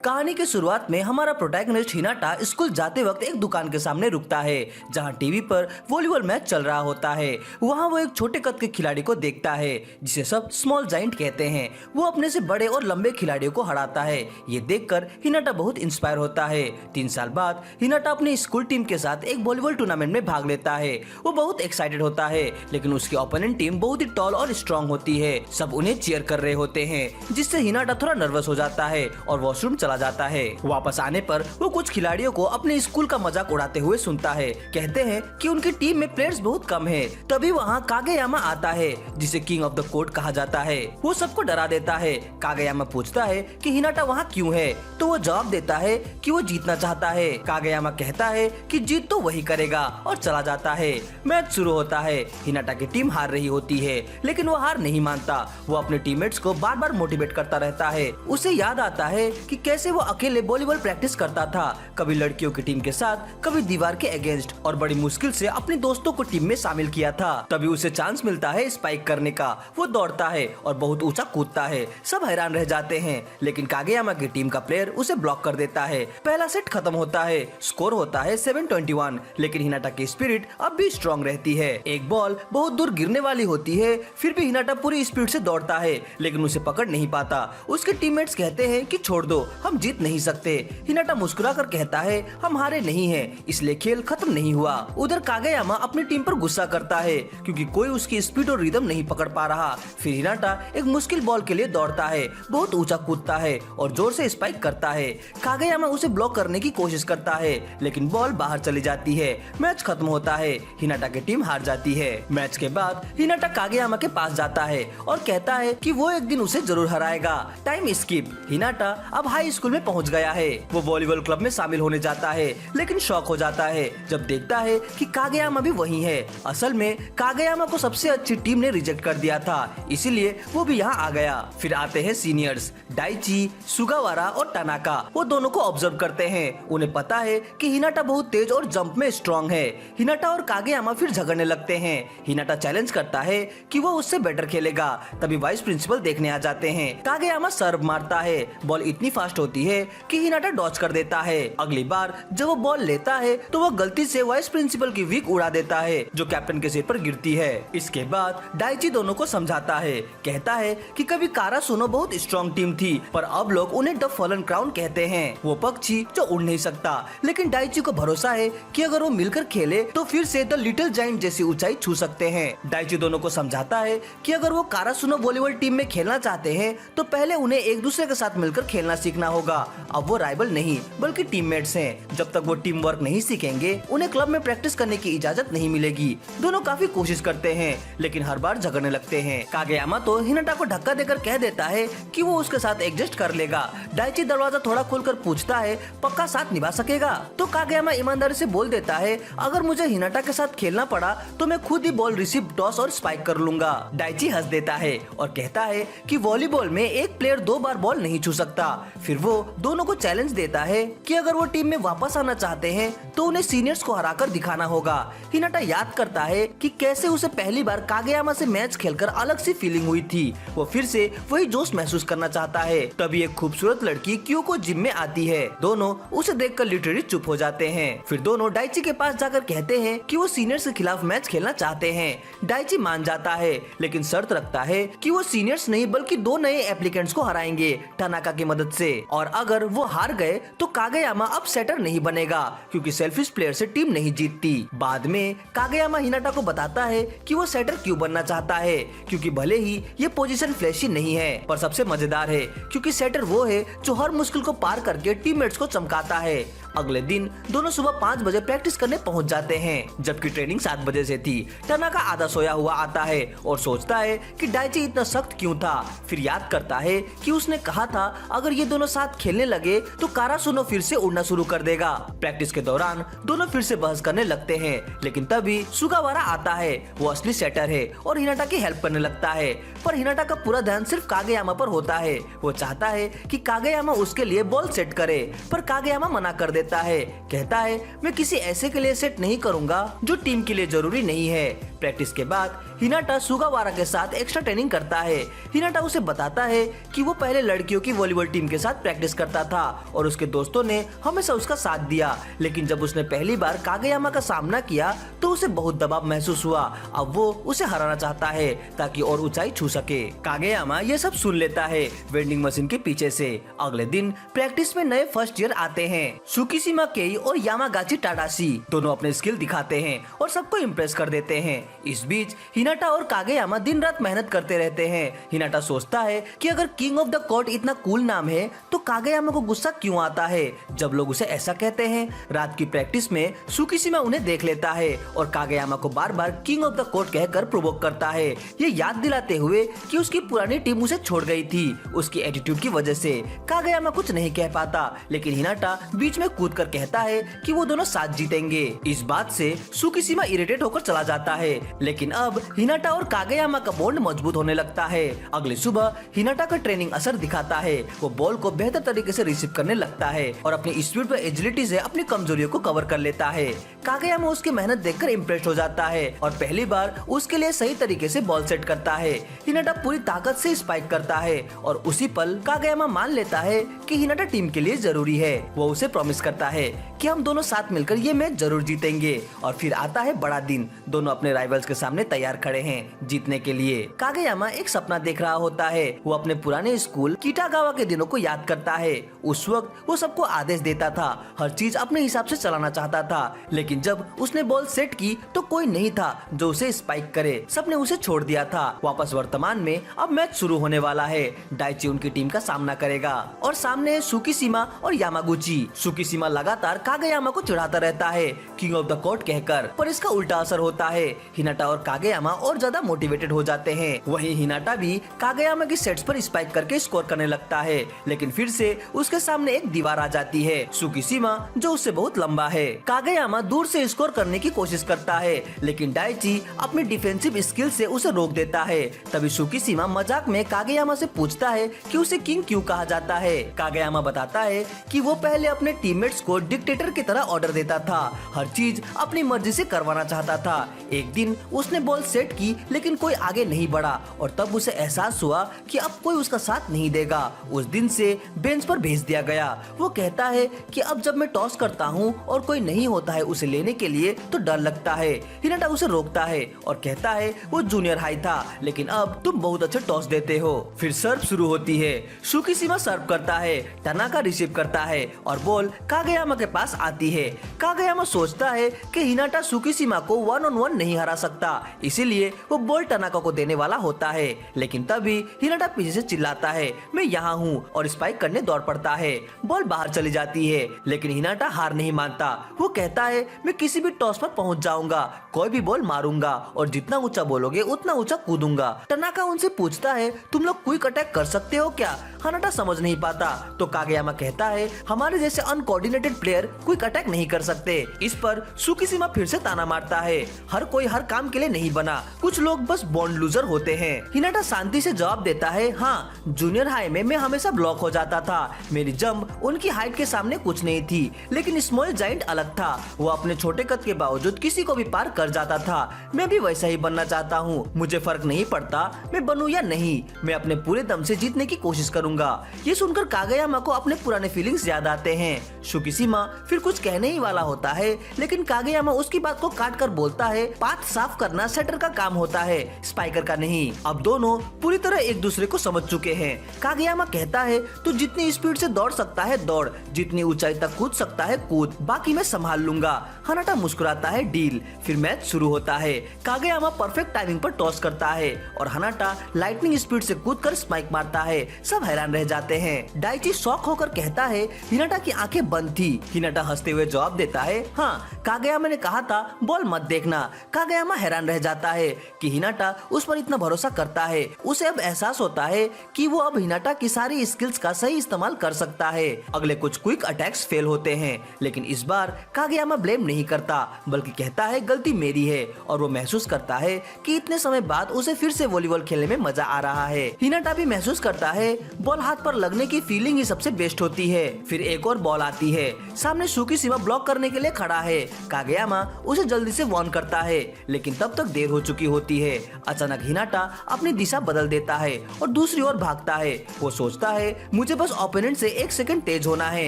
कहानी की शुरुआत में हमारा प्रोटैगनिस्ट हिनाटा स्कूल जाते वक्त एक दुकान के सामने रुकता है जहां टीवी पर वॉलीबॉल मैच चल रहा होता है। वहां वो एक छोटे कद के खिलाड़ी को देखता है जिसे सब स्मॉल जाइंट कहते हैं। वो अपने से बड़े और लंबे खिलाड़ियों को हराता है। ये देखकर हिनाटा बहुत इंस्पायर होता है। 3 साल बाद हिनाटा अपनी स्कूल टीम के साथ एक वॉलीबॉल टूर्नामेंट में भाग लेता है। वो बहुत एक्साइटेड होता है, लेकिन उसकी ओपोनेंट टीम बहुत ही टॉल और स्ट्रॉन्ग होती है। सब उन्हें चीयर कर रहे होते हैं, जिससे हिनाटा थोड़ा नर्वस हो जाता है और वॉशरूम चला जाता है। वापस आने पर वो कुछ खिलाड़ियों को अपने स्कूल का मजाक उड़ाते हुए सुनता है। कहते हैं कि उनकी टीम में प्लेयर्स बहुत कम है। तभी वहाँ कागेयामा आता है, जिसे किंग ऑफ द कोर्ट कहा जाता है। वो सबको डरा देता है। कागेयामा पूछता है कि हिनाटा वहाँ क्यों है, तो वो जवाब देता है कि वो जीतना चाहता है। कागेयामा कहता है कि जीत तो वही करेगा और चला जाता है। मैच शुरू होता है। हिनाटा की टीम हार रही होती है, लेकिन वो हार नहीं मानता। वो अपने टीममेट्स को बार बार मोटिवेट करता रहता है। उसे याद आता है कि कैसे वो अकेले वॉलीबॉल प्रैक्टिस करता था, कभी लड़कियों की टीम के साथ, कभी दीवार के अगेंस्ट, और बड़ी मुश्किल से अपने दोस्तों को टीम में शामिल किया था। तभी उसे चांस मिलता है स्पाइक करने का। वो दौड़ता है और बहुत ऊंचा कूदता है। सब हैरान रह जाते हैं, लेकिन कागेयामा की टीम का प्लेयर उसे ब्लॉक कर देता है। पहला सेट खत्म होता है। स्कोर होता है 7-21, लेकिन हिनाटा की स्पिरिट अब भी स्ट्रॉन्ग रहती है। एक बॉल बहुत दूर गिरने वाली होती है, फिर भी हिनाटा पूरी स्पीड से दौड़ता है, लेकिन उसे पकड़ नहीं पाता। उसके टीममेट्स कहते हैं कि छोड़ दो, हम जीत नहीं सकते। हिनाटा मुस्कुराकर कहता है, हम हारे नहीं हैं, इसलिए खेल खत्म नहीं हुआ। उधर कागेयामा अपनी टीम पर गुस्सा करता है क्योंकि कोई उसकी स्पीड और रिदम नहीं पकड़ पा रहा। फिर हिनाटा एक मुश्किल बॉल के लिए दौड़ता है, बहुत ऊंचा कूदता है और जोर से स्पाइक करता है। कागेयामा उसे ब्लॉक करने की कोशिश करता है, लेकिन बॉल बाहर चली जाती है। मैच खत्म होता है। हिनाटा की टीम हार जाती है। मैच के बाद हिनाटा कागेयामा के पास जाता है और कहता है कि वो एक दिन उसे जरूर हराएगा। Time skip. हिनाटा अब हाई स्कूल में पहुंच गया है। वो वॉलीबॉल क्लब में शामिल होने जाता है, लेकिन शॉक हो जाता है जब देखता है कि कागेयामा भी वही है। असल में कागेयामा को सबसे अच्छी टीम ने रिजेक्ट कर दिया था, इसीलिए वो भी यहाँ आ गया। फिर आते हैं सीनियर्स डाइची, सुगावारा और टानाका। वो दोनों को ऑब्जर्व करते हैं। उन्हें पता है कि हिनाटा बहुत तेज और जंप में स्ट्रॉन्ग है। हिनाटा और कागेयामा फिर झगड़ने लगते हैं। हिनाटा चैलेंज करता है कि वो उससे बेटर खेलेगा। तभी वाइस प्रिंसिपल देखने आ जाते हैं। कागेयामा सर्व मारता है। बॉल इतनी फास्ट होती है कि हिनाटा डॉच कर देता है। अगली बार जब वो बॉल लेता है तो वो गलती से वाइस प्रिंसिपल की विक उड़ा देता है, जो कैप्टन के सिर पर गिरती है। इसके बाद डाइची दोनों को समझाता है। कहता है कि कभी कारासुनो बहुत स्ट्रॉन्ग टीम थी, पर अब लोग उन्हें द फॉलन क्राउन कहते हैं। वो पक्षी जो उड़ नहीं सकता, लेकिन डाइची को भरोसा है कि अगर वो मिलकर खेले तो फिर से द लिटिल जाइंट जैसी ऊंचाई छू सकते हैं। डाइची दोनों को समझाता है कि अगर वो कारासुनो वॉलीबॉल टीम में खेलना चाहते हैं तो पहले उन्हें एक दूसरे के साथ मिलकर खेलना सीखना होगा। अब वो राइवल नहीं बल्कि टीममेट्स हैं। जब तक वो टीम वर्क नहीं सीखेंगे, उन्हें क्लब में प्रैक्टिस करने की इजाजत नहीं मिलेगी। दोनों काफी कोशिश करते हैं, लेकिन हर बार झगड़ने लगते हैं। कागेयामा तो हिनाटा को धक्का देकर कह देता है कि वो उसके साथ एडजस्ट कर लेगा। डाइची दरवाजा थोड़ा खोलकर पूछता है, पक्का साथ निभा सकेगा? तो कागेयामा ईमानदारी से बोल देता है, अगर मुझे हिनाटा के साथ खेलना पड़ा तो मैं खुद ही बॉल रिसीव, टॉस और स्पाइक कर लूंगा। डाइची हंस देता है और कहता है कि वॉलीबॉल में एक प्लेयर 2 बार बॉल नहीं छू सकता। फिर वो दोनों को चैलेंज देता है कि अगर वो टीम में वापस आना चाहते हैं तो उन्हें सीनियर्स को हराकर दिखाना होगा। हिनाटा याद करता है कि कैसे उसे पहली बार कागेयामा से मैच खेलकर अलग सी फीलिंग हुई थी। वो फिर से वही जोश महसूस करना चाहता है। तभी एक खूबसूरत लड़की क्योको जिम में आती है। दोनों उसे देखकर लिटरली चुप हो जाते हैं। फिर दोनों डाइची के पास जाकर कहते हैं कि वो सीनियर्स के खिलाफ मैच खेलना चाहते हैं। डाइची मान जाता है, लेकिन शर्त रखता है कि वो सीनियर्स नहीं बल्कि 2 नए एप्लीकेंट्स को हराएंगे टानाका की मदद से। और अगर वो हार गए तो कागेयामा अब सेटर नहीं बनेगा, क्योंकि सेल्फिश प्लेयर से टीम नहीं जीतती। बाद में कागेयामा हिनाटा को बताता है कि वो सेटर क्यों बनना चाहता है, क्योंकि भले ही ये पोजीशन फ्लैशी नहीं है, पर सबसे मजेदार है, क्योंकि सेटर वो है जो हर मुश्किल को पार करके टीममेट्स को चमकाता है। अगले दिन दोनों सुबह 5 बजे प्रैक्टिस करने पहुंच जाते हैं, जबकि ट्रेनिंग 7 बजे से थी। टानाका आधा सोया हुआ आता है और सोचता है कि डाइची इतना सख्त क्यों था। फिर याद करता है कि उसने कहा था अगर ये दोनों साथ खेलने लगे तो कारासुनो फिर से उड़ना शुरू कर देगा। प्रैक्टिस के दौरान दोनों फिर से बहस करने लगते हैं, लेकिन तभी सुगावारा आता है। वो असली सेटर है और हिनाटा की हेल्प करने लगता है, पर हिनाटा का पूरा ध्यान सिर्फ कागेयामा पर होता है। वो चाहता है कि कागेयामा उसके लिए बॉल सेट करे, पर कागेयामा मना कर देता है। कहता है मैं किसी ऐसे के लिए सेट नहीं करूंगा जो टीम के लिए जरूरी नहीं है। प्रैक्टिस के बाद हिनाटा सुगावारा के साथ एक्स्ट्रा ट्रेनिंग करता है। हिनाटा उसे बताता है कि वो पहले लड़कियों की वॉलीबॉल टीम के साथ प्रैक्टिस करता था और उसके दोस्तों ने हमेशा उसका साथ दिया, लेकिन जब उसने पहली बार कागेयामा का सामना किया तो उसे बहुत दबाव महसूस हुआ। अब वो उसे हराना चाहता है ताकि और ऊंचाई छू सके। कागेयामा ये सब सुन लेता है वेंडिंग मशीन के पीछे से। अगले दिन प्रैक्टिस में नए फर्स्ट ईयर आते हैं। सुकीशिमा केई और यामागाची टाडाशी दोनों अपने स्किल दिखाते हैं और सबको इम्प्रेस कर देते हैं। इस बीच हिनाटा और कागेयामा दिन रात मेहनत करते रहते हैं। हिनाटा सोचता है कि अगर किंग ऑफ द कोर्ट इतना कूल नाम है तो कागेयामा को गुस्सा क्यों आता है जब लोग उसे ऐसा कहते हैं। रात की प्रैक्टिस में सुकीशिमा उन्हें देख लेता है और कागेयामा को बार बार किंग ऑफ द कोर्ट कहकर प्रोवोक करता है, ये याद दिलाते हुए कि उसकी पुरानी टीम उसे छोड़ गई थी। उसकी एटीट्यूड की वजह से कागेयामा कुछ नहीं कह पाता, लेकिन हिनाटा बीच में कूद कर कहता है कि वो दोनों साथ जीतेंगे। इस बात से सुकीशिमा इरिटेट होकर चला जाता है, लेकिन अब हिनाटा और कागेयामा का बॉन्ड मजबूत होने लगता है। अगली सुबह हिनाटा का ट्रेनिंग असर दिखाता है। वो बॉल को बेहतर तरीके से रिसीव करने लगता है और अपनी स्पीड व एजिलिटी से अपनी कमजोरियों को कवर कर लेता है। कागेयामा उसकी मेहनत देखकर इम्प्रेस हो जाता है और पहली बार उसके लिए सही तरीके से बॉल सेट करता है। हिनाटा पूरी ताकत से स्पाइक करता है और उसी पल कागेयामा मान लेता है कि हिनाटा टीम के लिए जरूरी है। वो उसे प्रॉमिस करता है कि हम दोनों साथ मिलकर ये मैच जरूर जीतेंगे। और फिर आता है बड़ा दिन। दोनों अपने राइवल्स के सामने तैयार खड़े हैं जीतने के लिए। कागेयामा एक सपना देख रहा होता है। वो अपने पुराने स्कूल किटागावा के दिनों को याद करता है। उस वक्त वो सबको आदेश देता था, हर चीज अपने हिसाब से चलाना चाहता था, लेकिन जब उसने बॉल सेट की तो कोई नहीं था जो उसे स्पाइक करे। सबने उसे छोड़ दिया था। वापस वर्तमान में अब मैच शुरू होने वाला है। डाइची उनकी टीम का सामना करेगा और सामने है सुकीशिमा और यामागुची। सुकीशिमा लगातार कागेयामा को चिढ़ाता रहता है किंग ऑफ द कोर्ट कहकर, पर इसका उल्टा असर होता है। हिनाटा और कागेयामा और ज्यादा मोटिवेटेड हो जाते हैं। वहीं हिनाटा भी कागेयामा की सेट्स पर स्पाइक करके स्कोर करने लगता है, लेकिन फिर से उसके सामने एक दीवार आ जाती है, सुकीशिमा जो उससे बहुत लंबा है। कागेयामा दूर से स्कोर करने की कोशिश करता है, लेकिन डाइची अपनी डिफेंसिव स्किल से उसे रोक देता है। तभी सुकीशिमा मजाक में कागेयामा से पूछता है कि उसे किंग क्यों कहा जाता है। कागेयामा बताता है कि वो पहले अपने टीममेट्स को डिक्टेटर की तरह ऑर्डर देता था, हर चीज अपनी मर्जी से करवाना चाहता था। एक दिन उसने बॉल सेट की लेकिन कोई आगे नहीं बढ़ा और तब उसे एहसास हुआ कि अब कोई उसका साथ नहीं देगा। उस दिन से बेंच पर भेज दिया गया। वो कहता है कि अब जब मैं टॉस करता हूँ और कोई नहीं होता है उसे लेने के लिए तो डर लगता है। हिनाटा उसे रोकता है और कहता है वो जूनियर हाई था, लेकिन अब तुम बहुत अच्छे टॉस देते हो। फिर सर्व शुरू होती है। सुकीशिमा सर्व करता है, टनाका रिसीव करता है और बॉल कागेयामा के पास आती है। कागेयामा सोचता है कि हिनाटा सुकीशिमा को 1-on-1 नहीं हरा सकता, इसीलिए वो बॉल टनाका को देने वाला होता है, लेकिन तभी हिनाटा पीछे से चिल्लाता है मैं यहाँ हूँ और स्पाइक करने दौड़ पड़ता है। बॉल बाहर चली जाती है, लेकिन हिनाटा हार नहीं मानता। वो कहता है मैं किसी भी टॉस पर पहुँच जाऊंगा, कोई भी बॉल मारूंगा और जितना ऊंचा बोलोगे उतना ऊंचा कूदूंगा। टनाका उनसे पूछता है तुम लोग क्विक अटैक कर सकते हो क्या। हिनाटा समझ नहीं पाता तो कागेयामा कहता है हमारे जैसे अनकोऑर्डिनेटेड प्लेयर क्विक अटैक नहीं कर सकते। इस पर सुकीशिमा फिर से ताना मारता है हर कोई हर काम के लिए नहीं बना, कुछ लोग बस बॉन्ड लूजर होते हैं। हिनाटा शांति से जवाब देता है हाँ, जूनियर हाई में मैं हमेशा ब्लॉक हो जाता था। मेरी जंप उनकी हाइट के सामने कुछ नहीं थी, लेकिन स्मॉल जाइंट अलग था। वो अपने छोटे कद के बावजूद किसी को भी पार कर जाता था। मैं भी वैसा ही बनना चाहता हूँ। मुझे फर्क नहीं पड़ता मैं बनूं या नहीं, मैं अपने पूरे दम से जीतने की कोशिश करूंगा। ये सुनकर कागेयामा को अपने पुराने फीलिंग्स याद आते हैं। सुकीशिमा फिर कुछ कहने ही वाला होता है, लेकिन कागेयामा उसकी बात को काट कर बोलता है पाथ साफ करना सेटर का काम होता है, स्पाइकर का नहीं। अब दोनों पूरी तरह एक दूसरे को समझ चुके हैं। कागेयामा कहता है तू जितनी स्पीड से दौड़ सकता है दौड़, जितनी ऊंचाई तक कूद सकता है कूद, बाकी मैं संभाल लूंगा। हिनाटा मुस्कुराता है डील। फिर मैच शुरू होता है। कागेयामा परफेक्ट टाइमिंग पर टॉस करता है और हिनाटा लाइटनिंग स्पीड से कूदकर स्पाइक मारता है। सब हैरान रह जाते हैं। डाइची शॉक होकर कहता है हिनाटा की आंखें बंद थी। हिनाटा हंसते हुए जवाब देता है हाँ, कागेयामा ने कहा था बॉल मत देखना। कागेयामा हैरान रह जाता है कि हिनाटा उस पर इतना भरोसा करता है। उसे अब एहसास होता है कि वो अब हिनाटा की सारी स्किल्स का सही इस्तेमाल कर सकता है। अगले कुछ क्विक अटैक्स फेल होते हैं, लेकिन इस बार कागेयामा ब्लेम नहीं करता बल्कि कहता है गलती मेरी है और वो महसूस करता है कि इतने समय बाद उसे फिर से वॉलीबॉल खेलने में मजा आ रहा है। हिनाटा भी महसूस करता है बॉल हाथ पर लगने की फीलिंग ही सबसे बेस्ट होती है। फिर एक और बॉल आती है। सामने सुकीशिमा ब्लॉक करने के लिए खड़ा है। कागेयामा उसे जल्दी से वार्न करता है, लेकिन तब तक देर हो चुकी होती है। अचानक हिनाटा अपनी दिशा बदल देता है और दूसरी ओर भागता है। वो सोचता है मुझे बस ओपोनेंट से 1 सेकंड तेज होना है,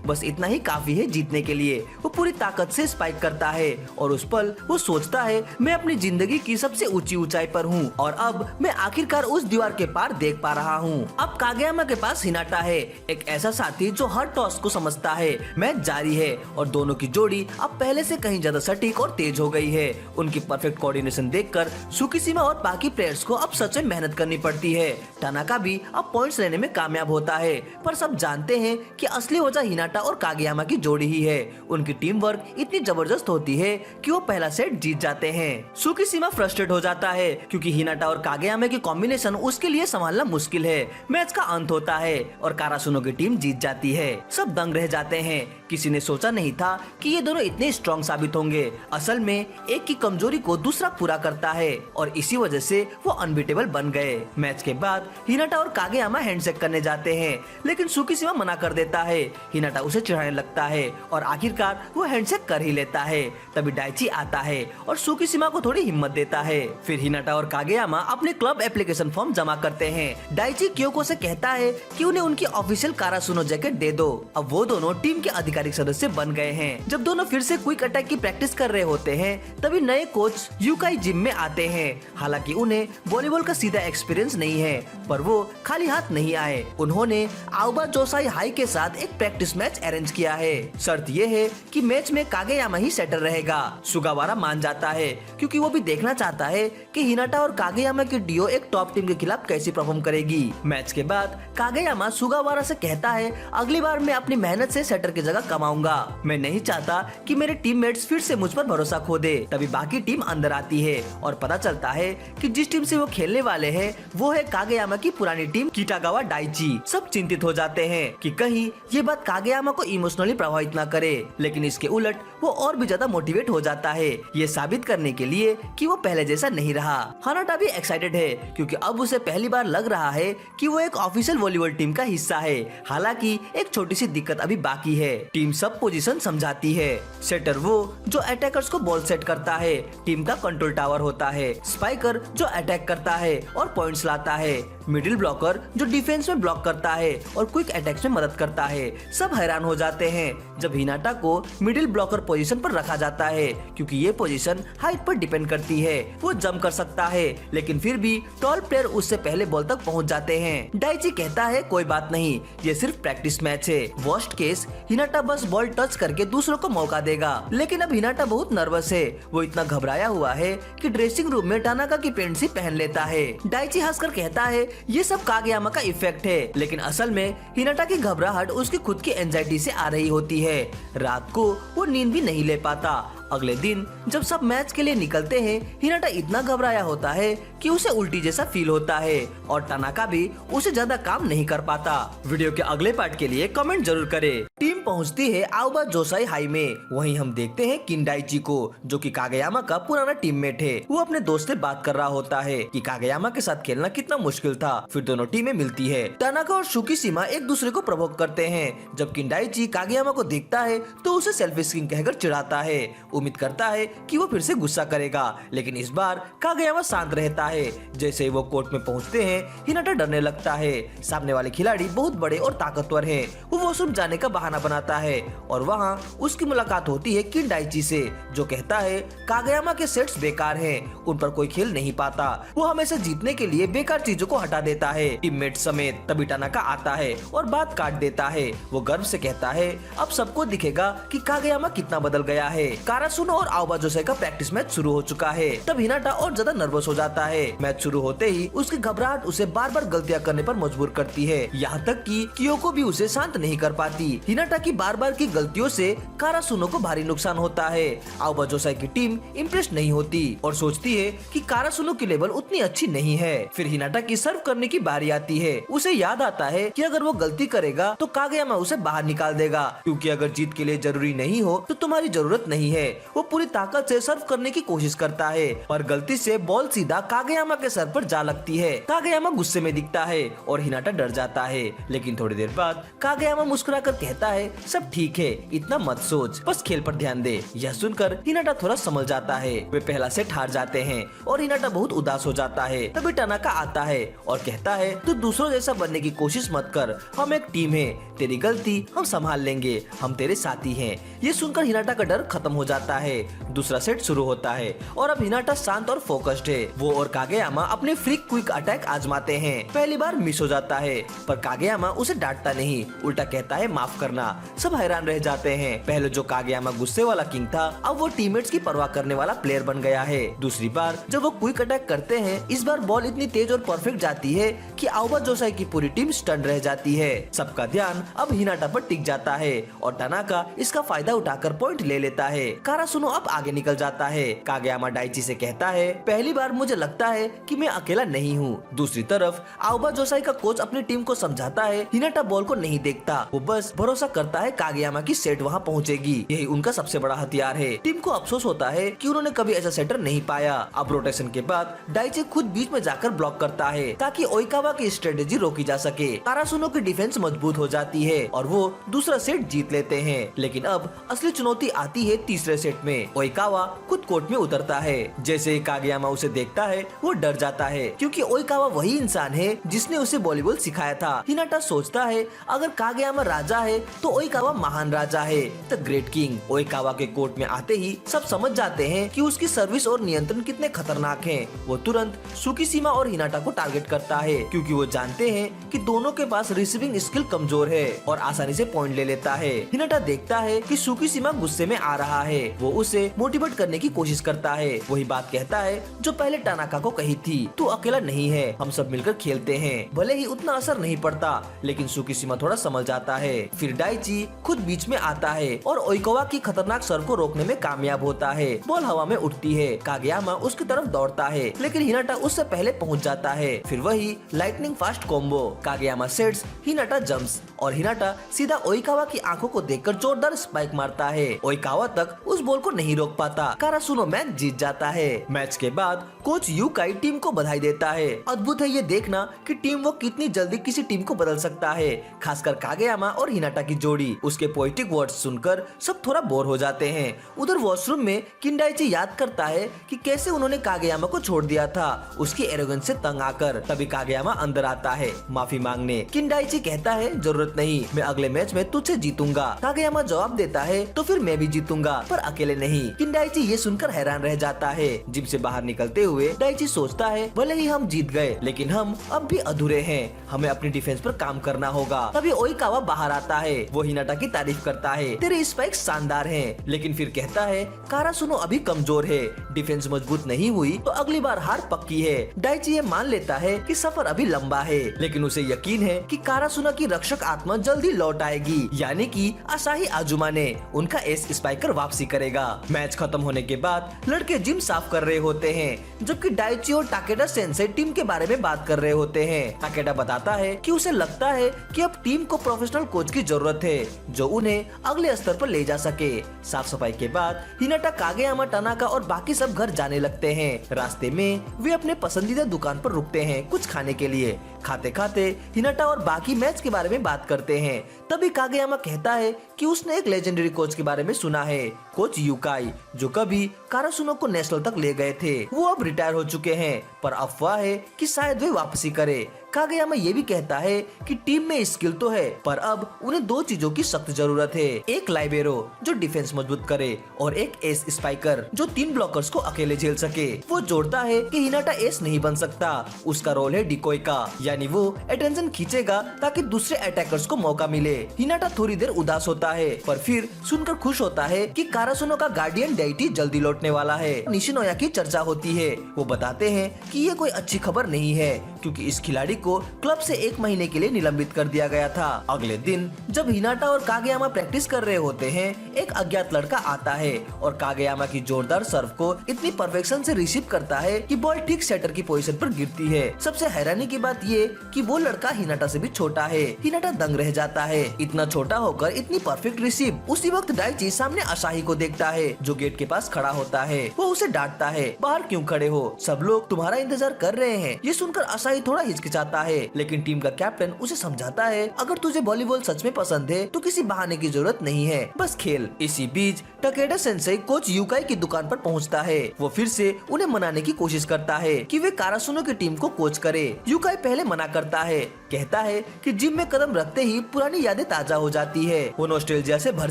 बस इतना ही काफी है जीतने के लिए। वो पूरी ताकत से स्पाइक करता है और उस पल वो सोचता है मैं अपनी जिंदगी की सबसे ऊंची ऊंचाई पर हूँ और अब मैं आखिरकार उस दीवार के पार देख पा रहा हूँ। अब कागेयामा के पास हिनाटा है, एक ऐसा साथी जो हर टॉस को समझता है। मैच जारी है और दोनों की जोड़ी अब पहले से कहीं ज्यादा सटीक और तेज हो गई है। उनकी परफेक्ट कोऑर्डिनेशन देखकर सुकीशिमा और बाकी प्लेयर्स को अब सच में मेहनत करनी पड़ती है। टानाका भी अब पॉइंट्स लेने में कामयाब होता है, पर सब जानते हैं कि असली वजह हिनाटा और कागेयामा की जोड़ी ही है। उनकी टीम वर्क इतनी जबरदस्त होती है कि वो पहला सेट जीत जाते हैं। सुकीशिमा फ्रस्ट्रेट हो जाता है क्योंकि हिनाटा और कागेयामा की कॉम्बिनेशन उसके लिए संभालना मुश्किल है। मैच का अंत होता है और कारासुनो की टीम जीत जाती है। सब दंग रह जाते हैं, किसी ने सोचा नहीं था कि ये दोनों इतने स्ट्रॉन्ग साबित होंगे। असल में एक की कमजोरी को दूसरा पूरा करता है और इसी वजह से वो अनबीटेबल बन गए। मैच के बाद हिनाटा और कागेयामा हैंडशेक करने जाते हैं, लेकिन सुकीशिमा मना कर देता है। हिनाटा उसे चिढ़ाने लगता है और आखिरकार वो हैंडशेक कर ही लेता है। तभी डाइची आता है और सुकीशिमा को थोड़ी हिम्मत देता है। फिर हिनाटा और कागेयामा अपने क्लब एप्लीकेशन फॉर्म जमा करते हैं। डाइची क्योको से कहता है कि उन्हें उनकी ऑफिशियल कारासुनो जैकेट दे दो। अब वो दोनों टीम के आधिकारिक सदस्य बन गए हैं। जब दोनों फिर से क्विक अटैक की प्रैक्टिस कर रहे होते हैं, तभी नए कोच यूकाई जिम में आते हैं। हालांकि उन्हें वॉलीबॉल का सीधा एक्सपीरियंस नहीं है, पर वो खाली हाथ नहीं आए। उन्होंने आउबा जोसाई हाई के साथ एक प्रैक्टिस मैच अरेंज किया है। शर्त ये है कि मैच में कागेयामा ही सेटर रहेगा। सुगावारा मान जाता है क्योंकि वो भी देखना चाहता है कि हिनाटा और कागेयामा की डियो एक टॉप टीम के खिलाफ कैसी परफॉर्म करेगी। मैच के बाद कागेयामा सुगावारा से कहता है अगली बार मैं अपनी मेहनत से सेटर की जगह कमाऊंगा। मैं नहीं चाहता कि मेरे टीममेट्स फिर से मुझ पर भरोसा खो दे। तभी बाकी टीम अंदर आती है और पता चलता है कि जिस टीम से वो खेलने वाले हैं वो है कागेयामा की पुरानी टीम किटागावा डाइची। सब चिंतित हो जाते हैं कि कहीं ये बात कागेयामा को इमोशनली प्रभावित न करे, लेकिन इसके उलट वो और भी ज्यादा मोटिवेट हो जाता है, ये साबित करने के लिए कि वो पहले जैसा नहीं रहा। हानाटा भी एक्साइटेड है क्योंकि अब उसे पहली बार लग रहा है कि वो एक ऑफिशियल वॉलीबॉल टीम का हिस्सा है। हालांकि एक छोटी सी दिक्कत अभी बाकी है, टीम सब पोजीशन समझाती है। सेटर वो जो अटैकर्स को बॉल सेट करता है, टीम का कंट्रोल टावर होता है। स्पाइकर जो अटैक करता है और पॉइंट्स लाता है। मिडिल ब्लॉकर जो डिफेंस में ब्लॉक करता है और क्विक अटैक्स में मदद करता है। सब हैरान हो जाते हैं जब हिनाटा को मिडिल ब्लॉकर पोजीशन पर रखा जाता है, क्योंकि ये पोजीशन हाइट पर डिपेंड करती है। वो जंप कर सकता है, लेकिन फिर भी टॉल प्लेयर उससे पहले बॉल तक पहुंच जाते हैं। डाइची कहता है कोई बात नहीं, ये सिर्फ प्रैक्टिस मैच है। वर्स्ट केस हिनाटा बस बॉल टच करके दूसरों को मौका देगा। लेकिन अब हिनाटा बहुत नर्वस है, वो इतना घबराया हुआ है कि ड्रेसिंग रूम में टानाका की पैंट सी पहन लेता है। डाइची हंसकर कहता है ये सब कागेयामा का इफेक्ट है, लेकिन असल में हिनाटा की घबराहट उसकी खुद की एंजाइटी से आ रही होती है। रात को वो नींद भी नहीं ले पाता। अगले दिन जब सब मैच के लिए निकलते हैं, हिनाटा इतना घबराया होता है कि उसे उल्टी जैसा फील होता है और टानाका भी उसे ज्यादा काम नहीं कर पाता। वीडियो के अगले पार्ट के लिए कमेंट जरूर करें। टीम पहुंचती है आउबा जोसाई हाई में। वहीं हम देखते हैं किंडाइची को, जो कि कागेयामा का पुराना टीममेट है। वो अपने दोस्त से बात कर रहा होता है कि कागेयामा के साथ खेलना कितना मुश्किल था। फिर दोनों टीमें मिलती है। टानाका और सुकीशिमा एक दूसरे को प्रवोक करते हैं। जब किंडाइची कागेयामा को देखता है तो उसे सेल्फिश किंग कहकर चिढ़ाता है। उम्मीद करता है कि वो फिर से गुस्सा करेगा, लेकिन इस बार कागेयामा शांत रहता है। जैसे ही वो कोर्ट में पहुंचते हैं, हिनाटा डरने लगता है। सामने वाले खिलाड़ी बहुत बड़े और ताकतवर हैं। वो वॉशरूम जाने का बहाना बनाता है और वहां उसकी मुलाकात होती है किंडाइची से, जो कहता है कागेयामा के सेट्स बेकार हैं, उन पर कोई खेल नहीं पाता। वो हमेशा जीतने के लिए बेकार चीजों को हटा देता है, टीममेट समेत। तभी टानाका आता है और बात काट देता है। वो गर्व से कहता है अब सबको दिखेगा कि कागेयामा कितना बदल गया है। कारासुनो और आउबा जोसाई का प्रैक्टिस मैच शुरू हो चुका है। तब हिनाटा और ज्यादा नर्वस हो जाता है। मैच शुरू होते ही उसकी घबराहट उसे बार बार गलतियां करने पर मजबूर करती है, यहाँ तक कि कियोको भी उसे शांत नहीं कर पाती। हिनाटा की बार बार की गलतियों से कारासुनो को भारी नुकसान होता है। आउबा जोसाई की टीम इम्प्रेस नहीं होती और सोचती है कि कारासुनो की लेवल उतनी अच्छी नहीं है। फिर हिनाटा की सर्व करने की बारी आती है। उसे याद आता है कि अगर वो गलती करेगा तो कागेयामा उसे बाहर निकाल देगा, क्योंकि अगर जीत के लिए जरूरी नहीं हो तो तुम्हारी जरूरत नहीं है। वो पूरी ताकत से सर्व करने की कोशिश करता है, पर गलती से बॉल सीधा कागेयामा के सर पर जा लगती है। कागेयामा गुस्से में दिखता है और हिनाटा डर जाता है, लेकिन थोड़ी देर बाद कागेयामा मुस्कुराकर कहता है सब ठीक है, इतना मत सोच, बस खेल पर ध्यान दे। यह सुनकर हिनाटा थोड़ा संभल जाता है। वे पहला सेट हार जाते हैं और हिनाटा बहुत उदास हो जाता है। तभी टानाका आता है और कहता है, तू दूसरों जैसा बनने की कोशिश मत कर, हम एक टीम है, तेरी गलती हम संभाल लेंगे, हम तेरे साथी हैं। ये सुनकर हिनाटा का डर खत्म हो जाता है। दूसरा सेट शुरू होता है और अब हिनाटा शांत और फोकस्ड है। वो और कागेयामा अपने फ्लिक क्विक अटैक आजमाते हैं। पहली बार मिस हो जाता है पर कागेयामा उसे डांटता नहीं, उल्टा कहता है माफ करना। सब हैरान रह जाते हैं। पहले जो कागेयामा गुस्से वाला किंग था, अब वो टीममेट्स की परवाह करने वाला प्लेयर बन गया है। दूसरी बार जब वो क्विक अटैक करते हैं, इस बार बॉल इतनी तेज और परफेक्ट जाती है कि आउबा जोसाई की पूरी टीम स्टन रह जाती है। सबका ध्यान अब हिनाटा पर टिक जाता है और टानाका इसका फायदा उठाकर पॉइंट ले लेता है। कारासुनो अब आगे निकल जाता है। कागेयामा डाइची से कहता है, पहली बार मुझे लगता है कि मैं अकेला नहीं हूँ। दूसरी तरफ आउबा जोसाई का कोच अपनी टीम को समझाता है हिनाटा बॉल को नहीं देखता, वो बस भरोसा करता है कागेयामा की सेट वहाँ पहुँचेगी। यही उनका सबसे बड़ा हथियार है। टीम को अफसोस होता है कि उन्होंने कभी ऐसा सेटर नहीं पाया। अब रोटेशन के बाद डाइची खुद बीच में जाकर ब्लॉक करता है ताकि ओइकावा की स्ट्रेटेजी रोकी जा सके। कारासुनो की डिफेंस मजबूत हो जाती है और वो दूसरा सेट जीत लेते हैं। लेकिन अब असली चुनौती आती है तीसरे सेट में। ओइकावा खुद कोर्ट में उतरता है। जैसे ही कागेयामा उसे देखता है, वो डर जाता है क्योंकि ओइकावा वही इंसान है जिसने उसे वॉलीबॉल सिखाया था। हिनाटा सोचता है अगर कागेयामा राजा है तो ओइकावा महान राजा है, द ग्रेट किंग। ओइकावा के कोर्ट में आते ही सब समझ जाते हैं कि उसकी सर्विस और नियंत्रण कितने खतरनाक हैं। वो तुरंत सुकीसीमा और हिनाटा को टारगेट करता है क्योंकि वो जानते हैं कि दोनों के पास रिसीविंग स्किल कमजोर है और आसानी से पॉइंट ले लेता है। हिनाटा देखता है कि सुकीसीमा गुस्से में आ रहा है। वो उसे मोटिवेट करने की कोशिश करता है। वही बात कहता है जो पहले टानाका को कही थी, तू अकेला नहीं है, हम सब मिलकर खेलते हैं। भले ही उतना असर नहीं पड़ता, लेकिन सुकीसीमा थोड़ा समझ जाता है। फिर डाइची खुद बीच में आता है और ओइकावा की खतरनाक सर्व को रोकने में कामयाब होता है। बॉल हवा में उठती है। कागेयामा उसकी तरफ दौड़ता है लेकिन हिनाटा उससे पहले पहुंच जाता है। फिर वही lightning fast combo. कागेयामा sets, Hinata jumps और हिनाटा सीधा ओइकावा की आंखों को देखकर जोरदार स्पाइक मारता है। ओइकावा तक उस बॉल को नहीं रोक पाता। कारासुनो मैच जीत जाता है। मैच के बाद कोच यूकाई टीम को बधाई देता है। अद्भुत है ये देखना कि टीम वो कितनी जल्दी किसी टीम को बदल सकता है, खासकर कागेयामा और हिनाटा की जोड़ी। उसके पोएटिक वर्ड्स सुनकर सब थोड़ा बोर हो जाते हैं। उधर वॉशरूम में किंडाइची याद करता है कि कैसे उन्होंने कागेयामा को छोड़ दिया था, उसकी एरोगेंस से तंग आकर। तभी कागेयामा अंदर आता है माफी मांगने। किंडाइची कहता है जरूरत नहीं, मैं अगले मैच में तुझसे जीतूंगा। कागेयामा जवाब देता है तो फिर मैं भी जीतूंगा, पर अकेले नहीं। किंडाइची ये सुनकर हैरान रह जाता है। जिम से बाहर निकलते हुए डाइची सोचता है भले ही हम जीत गए, लेकिन हम अब भी अधूरे हैं, हमें अपनी डिफेंस पर काम करना होगा। तभी ओइकावा बाहर आता है। वो हिनाटा की तारीफ करता है, तेरे स्पाइक्स शानदार हैं, लेकिन फिर कहता है कारासुनो अभी कमजोर है, डिफेंस मजबूत नहीं हुई तो अगली बार हार पक्की है। डाइची ये मान लेता है कि सफर अभी लंबा है, लेकिन उसे यकीन है कि कारासुनो की रक्षक आत्मा जल्दी लौट आएगी, यानी कि असाही आजुमा ने उनका एस स्पाइकर वापसी करेगा। मैच खत्म होने के बाद लड़के जिम साफ कर रहे होते हैं, जबकि डाइची और टाकेडा सेंसेई टीम के बारे में बात कर रहे होते हैं। टाकेडा बताता है कि उसे लगता है कि अब टीम को प्रोफेशनल कोच की जरूरत है जो उन्हें अगले स्तर पर ले जा सके। साफ सफाई के बाद हिनाटा, कागेयामा, टानाका और बाकी सब घर जाने लगते हैं। रास्ते में वे अपने पसंदीदा दुकान पर रुकते हैं कुछ खाने के लिए। खाते खाते हिनाटा और बाकी मैच के बारे में बात करते हैं। तभी कागेयामा कहता है कि उसने एक लेजेंडरी कोच के बारे में सुना है, कोच यूकाई, जो कभी कारासुनो को नेशनल तक ले गए थे। वो अब रिटायर हो चुके हैं, पर अफवाह है कि शायद वे वापसी करे। कागेयामा ये भी कहता है कि टीम में स्किल तो है, पर अब उन्हें दो चीजों की सख्त जरूरत है, एक लाइबेरो जो डिफेंस मजबूत करे और एक एस स्पाइकर जो 3 ब्लॉकर्स को अकेले झेल सके। वो जोड़ता है कि हिनाटा एस नहीं बन सकता, उसका रोल है डिकोय का, यानी वो अटेंशन खींचेगा ताकि दूसरे अटैकर्स को मौका मिले। हिनाटा थोड़ी देर उदास होता है, पर फिर सुनकर खुश होता है कि कारासुनो का गार्डियन डेइटी जल्दी लौटने वाला है। निशिनोया की चर्चा होती है। वो बताते हैं कि ये कोई अच्छी खबर नहीं है क्योंकि इस खिलाड़ी को क्लब से 1 महीने के लिए निलंबित कर दिया गया था। अगले दिन जब हिनाटा और कागेयामा प्रैक्टिस कर रहे होते हैं, एक अज्ञात लड़का आता है और कागेयामा की जोरदार सर्व को इतनी परफेक्शन से रिसीव करता है कि बॉल ठीक सेटर की पोजीशन पर गिरती है। सबसे हैरानी की बात ये कि वो लड़का हिनाटा से भी छोटा है। हिनाटा दंग रह जाता है, इतना छोटा होकर इतनी परफेक्ट रिसीव। उसी वक्त डाइची सामने असाही को देखता है जो गेट के पास खड़ा होता है। वो उसे डांटता है, बाहर क्यों खड़े हो, सब लोग तुम्हारा इंतजार कर रहे हैं। ये सुनकर असाही थोड़ा हिचकिचाता चाहता है, लेकिन टीम का कैप्टन उसे समझाता है अगर तुझे वॉलीबॉल सच में पसंद है तो किसी बहाने की जरूरत नहीं है, बस खेल। इसी बीच टाकेडा सेंसेई कोच यूकाई की दुकान पर पहुंचता है। वो फिर से उन्हें मनाने की कोशिश करता है कि वे कारासुनो की टीम को कोच करे। यूकाई पहले मना करता है, कहता है कि जिम में कदम रखते ही पुरानी यादें ताजा हो जाती है। वो नॉस्टैल्जिया से भर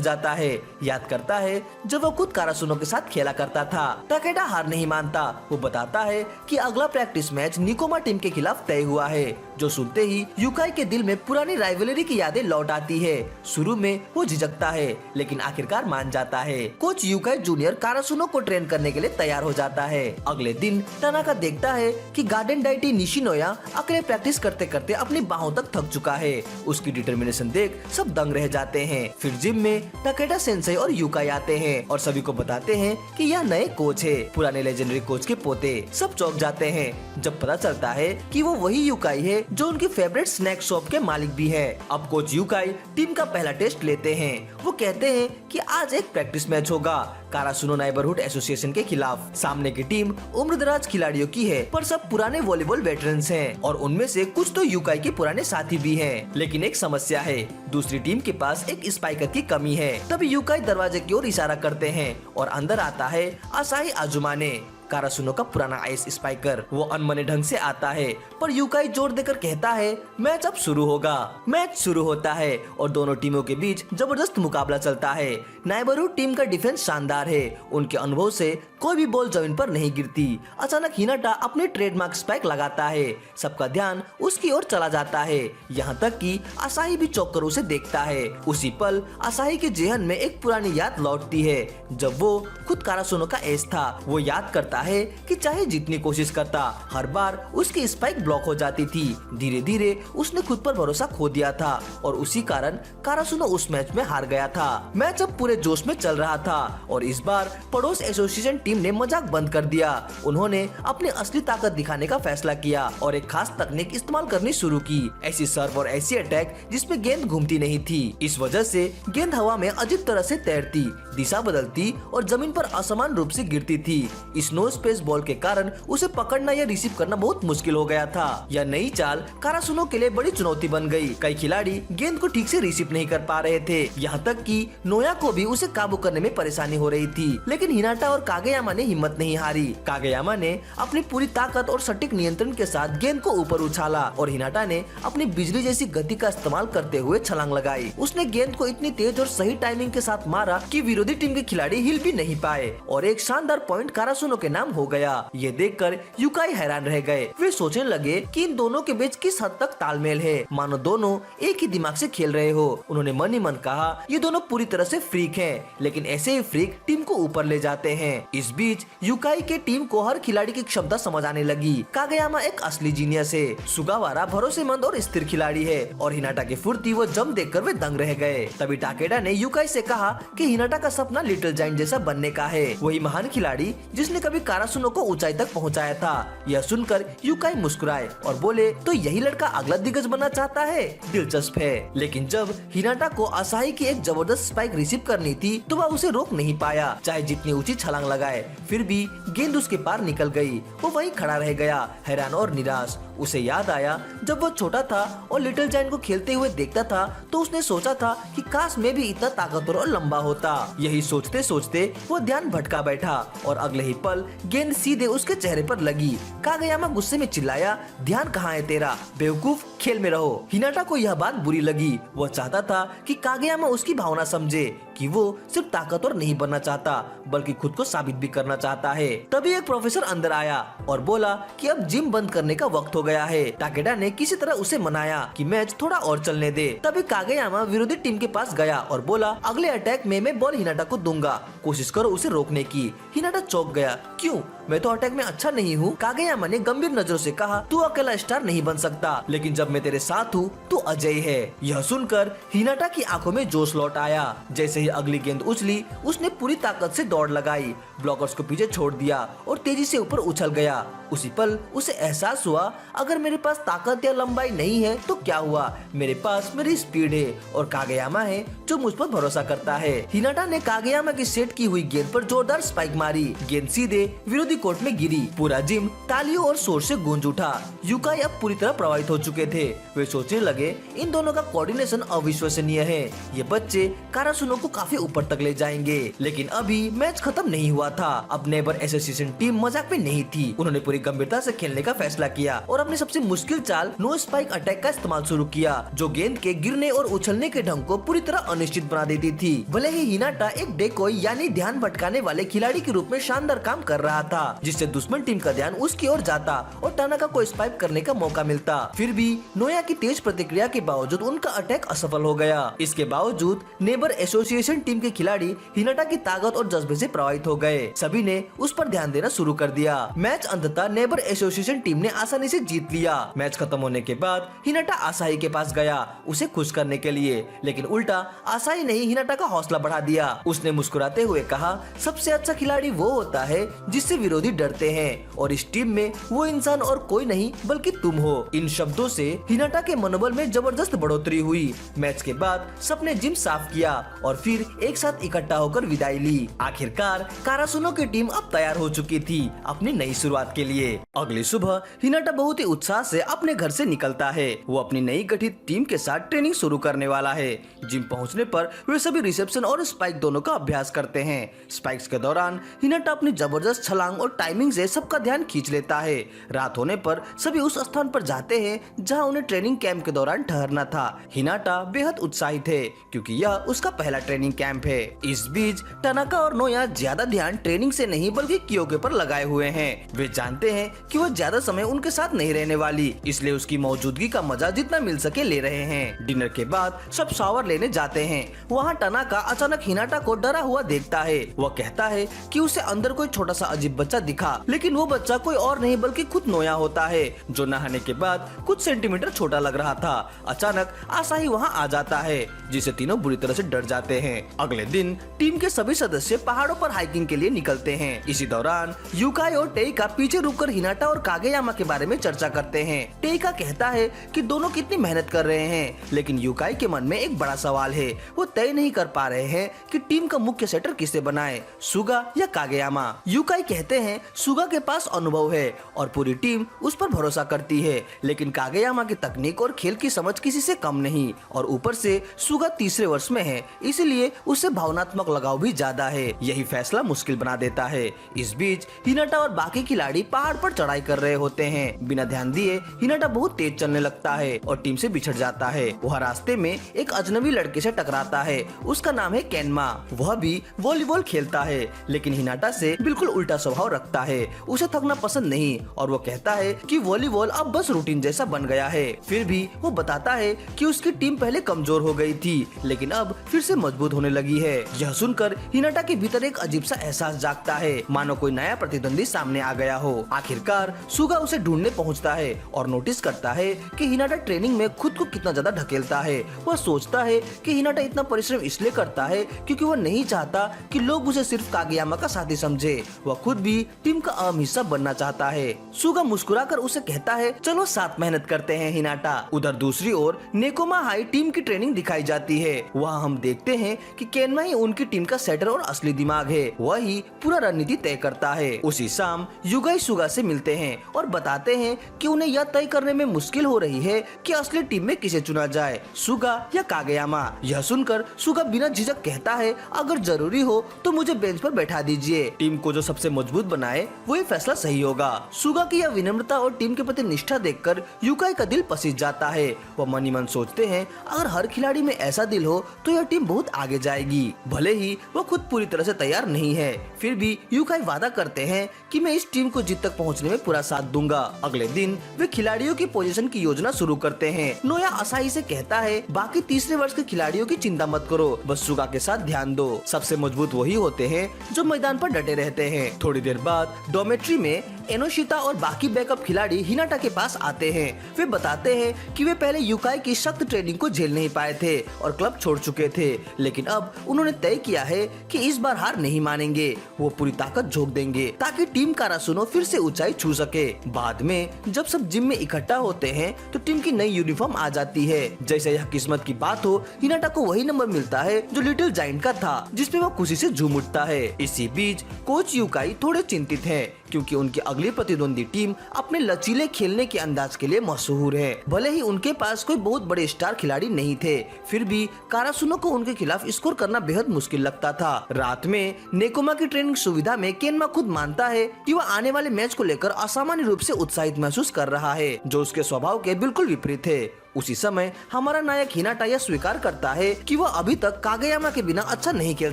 जाता है, याद करता है जब वो खुद कारासुनो के साथ खेला करता था। टाकेडा हार नहीं मानता, वो बताता है कि अगला प्रैक्टिस मैच निकोमा टीम के खिलाफ तय हुआ है। जो सुनते ही यूकाई के दिल में पुरानी राइवलरी की यादें लौट आती है। शुरू में वो झिझकता है, लेकिन आखिरकार मान जाता है। कोच यूकाई जूनियर कारासुनो को ट्रेन करने के लिए तैयार हो जाता है। अगले दिन टानाका देखता है कि गार्डन डाइटी निशिनोया अकेले प्रैक्टिस करते करते अपनी बाहों तक थक चुका है। उसकी डिटर्मिनेशन देख सब दंग रह जाते हैं। फिर जिम में टाकेडा सेंसेई और यूकाई आते हैं और सभी को बताते हैं कि यह नए कोच है, पुराने लेजेंडरी कोच के पोते। सब चौंक जाते हैं जब पता चलता है कि वो वही यूकाई है जो उनकी फेवरेट स्नैक शॉप के मालिक भी है। अब कोच यूकाई टीम का पहला टेस्ट लेते हैं। वो कहते हैं कि आज एक प्रैक्टिस मैच होगा कारासुनो नेबरहुड एसोसिएशन के खिलाफ। सामने की टीम उम्रदराज खिलाड़ियों की है, पर सब पुराने वॉलीबॉल वेटरन्स हैं और उनमें से कुछ तो यूकाई के पुराने साथी भी हैं। लेकिन एक समस्या है, दूसरी टीम के पास एक स्पाइकर की कमी है। तभी यूकाई दरवाजे की ओर इशारा करते हैं और अंदर आता है असाही आजुमाने, कारासुनो का पुराना आइस स्पाइकर। वो अनमने ढंग से आता है, पर यूकाई जोर देकर कहता है मैच अब शुरू होगा। मैच शुरू होता है और दोनों टीमों के बीच जबरदस्त मुकाबला चलता है। नेबरहुड टीम का डिफेंस शानदार है, उनके अनुभव से कोई भी बॉल जमीन पर नहीं गिरती। अचानक हिनाटा अपने ट्रेडमार्क स्पाइक लगाता है, सबका ध्यान उसकी ओर चला जाता है, यहाँ तक कि असाही भी चौंक कर उसे देखता है। उसी पल असाही के जेहन में एक पुरानी याद लौटती है, जब वो खुद कारासुनो का एस था। वो याद करता है कि चाहे जितनी कोशिश करता, हर बार उसकी स्पाइक ब्लॉक हो जाती थी। धीरे धीरे उसने खुद पर भरोसा खो दिया था और उसी कारण कारासुनो उस मैच में हार गया था। मैच अब पूरे जोश में चल रहा था और इस बार पड़ोस एसोसिएशन टीम ने मजाक बंद कर दिया। उन्होंने अपनी असली ताकत दिखाने का फैसला किया और एक खास तकनीक इस्तेमाल करनी शुरू की, ऐसी सर्व और ऐसी अटैक जिसमें गेंद घूमती नहीं थी। इस वजह से गेंद हवा में अजीब तरह से तैरती, दिशा बदलती और जमीन पर असमान रूप से गिरती थी। इस नो स्पेस बॉल के कारण उसे पकड़ना या रिसीव करना बहुत मुश्किल हो गया था। यह नई चाल कारासुनो के लिए बड़ी चुनौती बन गई। कई खिलाड़ी गेंद को ठीक से रिसीव नहीं कर पा रहे थे, यहाँ तक कि नोया को भी उसे काबू करने में परेशानी हो रही थी। लेकिन हिनाटा और कागेयामा ने हिम्मत नहीं हारी। कागेयामा ने अपनी पूरी ताकत और सटीक नियंत्रण के साथ गेंद को ऊपर उछाला और हिनाटा ने अपनी बिजली जैसी गति का इस्तेमाल करते हुए छलांग लगाई। उसने गेंद को इतनी तेज और सही टाइमिंग के साथ मारा कि विरोधी टीम के खिलाड़ी हिल भी नहीं पाए और एक शानदार पॉइंट कारासुनो के नाम हो गया। ये देखकर यूकाई हैरान रह गए। वे सोचने लगे कि इन दोनों के बीच किस हद तक तालमेल है, मानो दोनों एक ही दिमाग से खेल रहे हो। उन्होंने मन ही मन कहा ये दोनों पूरी तरह से फ्रीक हैं, लेकिन ऐसे ही फ्रीक टीम को ऊपर ले जाते हैं। इस बीच यूकाई के टीम को हर खिलाड़ी की क्षमता समझ आने लगी। कागेयामा एक असली जीनियस है, सुगावारा भरोसेमंद और स्थिर खिलाड़ी है और हिनाटा की फुर्ती व जम देखकर वे दंग रह गए। तभी टाकेडा ने यूकाई से कहा कि हिनाटा का सपना लिटिल जायंट जैसा बनने का है, वही महान खिलाड़ी जिसने कभी कारासुनो को ऊंचाई तक पहुंचाया था। यह सुनकर यूकाई मुस्कुराए और बोले तो यही लड़का अगला दिग्गज बनना चाहता है, दिलचस्प है। लेकिन जब हिनाटा को असाही की एक जबरदस्त स्पाइक रिसीव करनी थी तो वह उसे रोक नहीं पाया, चाहे जितनी ऊंची छलांग लगाए। फिर भी गेंद उसके पार निकल गई। वो वहीं खड़ा रह गया, हैरान और निराश। उसे याद आया जब वो छोटा था और लिटिल जायंट को खेलते हुए देखता था तो उसने सोचा था कि काश मैं भी इतना ताकतवर और लंबा होता। यही सोचते सोचते वो ध्यान भटका बैठा और अगले ही पल गेंद सीधे उसके चेहरे पर लगी। कागेयामा गुस्से में चिल्लाया, ध्यान कहाँ है तेरा, बेवकूफ, खेल में रहो। हिनाटा को यह बात बुरी लगी। वो चाहता था कि कागेयामा उसकी भावना समझे कि वो सिर्फ ताकतवर नहीं बनना चाहता बल्कि खुद को साबित भी करना चाहता है। तभी एक प्रोफेसर अंदर आया और बोला कि अब जिम बंद करने का वक्त हो गया है। टाकेडा ने किसी तरह उसे मनाया कि मैच थोड़ा और चलने दे। तभी कागेयामा विरोधी टीम के पास गया और बोला अगले अटैक में मैं बॉल हिनाटा को दूंगा, कोशिश करो उसे रोकने की। हिनाटा चौंक गया, क्यों, मैं तो अटैक में अच्छा नहीं हूँ। कागेयामा ने गंभीर नजरों से कहा तू अकेला स्टार नहीं बन सकता, लेकिन जब मैं तेरे साथ हूँ तू अजय है। यह सुनकर हिनाटा की आंखों में जोश लौट आया। जैसे ही अगली गेंद उछली उसने पूरी ताकत से दौड़ लगाई, ब्लॉकर्स को पीछे छोड़ दिया और तेजी से ऊपर उछल गया। उसी पल उसे एहसास हुआ अगर मेरे पास ताकत या लंबाई नहीं है तो क्या हुआ, मेरे पास मेरी स्पीड है और कागेयामा है जो मुझ पर भरोसा करता है। हिनाटा ने कागेयामा की सेट की हुई गेंद पर जोरदार स्पाइक मारी। गेंद सीधे विरोधी पूरी कोर्ट में गिरी। पूरा जिम तालियों और शोर से गूंज उठा। यूकाई अब पूरी तरह प्रभावित हो चुके थे। वे सोचने लगे इन दोनों का कोऑर्डिनेशन अविश्वसनीय है। ये बच्चे कारासुनो को काफी ऊपर तक ले जाएंगे। लेकिन अभी मैच खत्म नहीं हुआ था। अब नेबर एसोसिएशन टीम मजाक में नहीं थी। उन्होंने पूरी गंभीरता से खेलने का फैसला किया और अपनी सबसे मुश्किल चाल नो स्पाइक अटैक का इस्तेमाल शुरू किया, जो गेंद के गिरने और उछलने के ढंग को पूरी तरह अनिश्चित बना देती थी। भले ही हिनाटा एक डेकोई यानी ध्यान भटकाने वाले खिलाड़ी के रूप में शानदार काम कर रहा था, जिससे दुश्मन टीम का ध्यान उसकी ओर जाता और टानाका को स्पाइक करने का मौका मिलता। फिर भी नोया की तेज प्रतिक्रिया के बावजूद उनका अटैक असफल हो गया। इसके बावजूद नेबर एसोसिएशन टीम के खिलाड़ी हिनाटा की ताकत और जज्बे से प्रभावित हो गए। सभी ने उस पर ध्यान देना शुरू कर दिया। मैच अंततः नेबर एसोसिएशन टीम ने आसानी से जीत लिया। मैच खत्म होने के बाद हिनाटा आसाही के पास गया उसे खुश करने के लिए, लेकिन उल्टा आसाही ने हिनाटा का हौसला बढ़ा दिया। उसने मुस्कुराते हुए कहा, सबसे अच्छा खिलाड़ी वो होता है जिससे विरोधी डरते हैं और इस टीम में वो इंसान और कोई नहीं बल्कि तुम हो। इन शब्दों से हिनाटा के मनोबल में जबरदस्त बढ़ोतरी हुई। मैच के बाद सबने जिम साफ किया और फिर एक साथ इकट्ठा होकर विदाई ली। आखिरकार कारासुनो की टीम अब तैयार हो चुकी थी अपनी नई शुरुआत के लिए। अगली सुबह हिनाटा बहुत ही उत्साह से अपने घर से निकलता है। वो अपनी नई गठित टीम के साथ ट्रेनिंग शुरू करने वाला है। जिम पहुंचने पर वे सभी रिसेप्शन और स्पाइक दोनों का अभ्यास करते हैं। स्पाइक्स के दौरान हिनाटा अपनी जबरदस्त छलांग और टाइमिंग से सबका ध्यान खींच लेता है। रात होने पर सभी उस स्थान पर जाते हैं जहां उन्हें ट्रेनिंग कैंप के दौरान ठहरना था। हिनाटा बेहद उत्साहित है क्योंकि यह उसका पहला ट्रेनिंग कैंप है। इस बीच टानाका और नोया ज्यादा ध्यान ट्रेनिंग से नहीं बल्कि क्योके पर लगाए हुए हैं। वे जानते हैं कि वह ज्यादा समय उनके साथ नहीं रहने वाली, इसलिए उसकी मौजूदगी का मजा जितना मिल सके ले रहे हैं। डिनर के बाद सब शावर लेने जाते हैं। वहाँ टानाका अचानक हिनाटा को डरा हुआ देखता है। वह कहता है कि उसे अंदर कोई छोटा सा अजीब बच्चा दिखा, लेकिन वो बच्चा कोई और नहीं बल्कि खुद नोया होता है, जो नहाने के बाद कुछ सेंटीमीटर छोटा लग रहा था। अचानक आसाही वहाँ आ जाता है, जिसे तीनों बुरी तरह से डर जाते हैं। अगले दिन टीम के सभी सदस्य पहाड़ों पर हाइकिंग के लिए निकलते हैं। इसी दौरान यूकाई और टेइका पीछे रुककर हिनाटा और कागेयामा के बारे में चर्चा करते हैं। टेइका कहता है कि दोनों कितनी मेहनत कर रहे हैं, लेकिन यूकाई के मन में एक बड़ा सवाल है। वो तय नहीं कर पा रहे हैं कि टीम का मुख्य सेटर किसे बनाए, सुगा या कागेयामा। यूकाई कहते हैं सुगा के पास अनुभव है और पूरी टीम उस पर भरोसा करती है, लेकिन कागेयामा की तकनीक और खेल की समझ किसी से कम नहीं, और ऊपर से सुगा तीसरे वर्ष में है, इसलिए उससे भावनात्मक लगाव भी ज्यादा है। यही फैसला मुश्किल बना देता है। इस बीच हिनाटा और बाकी खिलाड़ी पहाड़ पर चढ़ाई कर रहे होते हैं। बिना ध्यान दिए हिनाटा बहुत तेज चलने लगता है और टीम से बिछड़ जाता है। वह रास्ते में एक अजनबी लड़के से टकराता है। उसका नाम है केनमा। वह भी वॉलीबॉल खेलता है, लेकिन हिनाटा से बिल्कुल उल्टा स्वभाव रखता है। उसे थकना पसंद नहीं और वो कहता है कि वॉलीबॉल अब बस रूटीन जैसा बन गया है। फिर भी वो बताता है कि उसकी टीम पहले कमजोर हो गई थी, लेकिन अब फिर से मजबूत होने लगी है। यह सुनकर हिनाटा के भीतर एक अजीब सा एहसास जागता है, मानो कोई नया प्रतिद्वंदी सामने आ गया हो। आखिरकार सुगा उसे ढूंढने पहुंचता है और नोटिस करता है कि हिनाटा ट्रेनिंग में खुद को कितना ज्यादा ढकेलता है। वह सोचता है कि हिनाटा इतना परिश्रम इसलिए करता है क्योंकि वह नहीं चाहता कि लोग उसे सिर्फ कागेयामा का साथी समझे। वह खुद भी टीम का अहम हिस्सा बनना चाहता है। सुगा मुस्कुराकर उसे कहता है, चलो साथ मेहनत करते हैं हिनाटा। उधर दूसरी ओर नेकोमा हाई टीम की ट्रेनिंग दिखाई जाती है। वहाँ हम देखते हैं कि केनमा ही उनकी टीम का सेटर और असली दिमाग है। वह ही पूरा रणनीति तय करता है। उसी शाम युगाई सुगा से मिलते हैं और बताते हैं कि उन्हें यह तय करने में मुश्किल हो रही है कि असली टीम में किसे चुना जाए, सुगा या कागेयामा। यह सुनकर सुगा बिना झिझक कहता है, अगर जरूरी हो तो मुझे बेंच पर बैठा दीजिए। टीम को जो सबसे मजबूत बनाए वही फैसला सही होगा। सुगा की यह विनम्रता और टीम के प्रति निष्ठा देखकर युगाई का दिल पसीज जाता है। वह मन ही मन सोचते हैं, अगर हर खिलाड़ी में ऐसा दिल हो तो यह टीम बहुत आगे जाएगी। भले ही वह खुद पूरी तरह से तैयार नहीं है, फिर भी युगाई वादा करते हैं कि मैं इस टीम को जीत तक पहुंचने में पूरा साथ दूंगा। अगले दिन वे खिलाड़ियों की पोजीशन की योजना शुरू करते हैं। नोया आसाही से कहता है, बाकी तीसरे वर्ष के खिलाड़ियों की चिंता मत करो, बस सुगा के साथ ध्यान दो। सबसे मजबूत वही होते हैं जो मैदान पर डटे रहते हैं। थोड़ी देर बाद डोमेट्री में एनोशिता और बाकी बैकअप खिलाड़ी हिनाटा के पास आते हैं। वे बताते हैं कि वे पहले युकाई की सख्त ट्रेनिंग को झेल नहीं पाए थे और क्लब छोड़ चुके थे, लेकिन अब उन्होंने तय किया है कि इस बार हार नहीं मानेंगे। वो पूरी ताकत झोंक देंगे ताकि टीम कारासुनो फिर से ऊंचाई छू सके। बाद में जब सब जिम में इकट्ठा होते हैं तो टीम की नई यूनिफॉर्म आ जाती है। जैसे यह किस्मत की बात हो, हिनाटा को वही नंबर मिलता है जो लिटिल जायंट का था, जिसपे वो खुशी से झूम उठता है। इसी बीच कोच युकाई थोड़े चिंतित हैं क्योंकि उनकी अगली प्रतिद्वंदी टीम अपने लचीले खेलने के अंदाज के लिए मशहूर है। भले ही उनके पास कोई बहुत बड़े स्टार खिलाड़ी नहीं थे, फिर भी कारासुनो को उनके खिलाफ स्कोर करना बेहद मुश्किल लगता था। रात में नेकोमा की ट्रेनिंग सुविधा में केनमा खुद मानता है कि वह आने वाले मैच को लेकर असामान्य रूप से उत्साहित महसूस कर रहा है, जो उसके स्वभाव के बिल्कुल विपरीत है। उसी समय हमारा नायक हिनाटा यह स्वीकार करता है कि वह अभी तक कागेयामा के बिना अच्छा नहीं खेल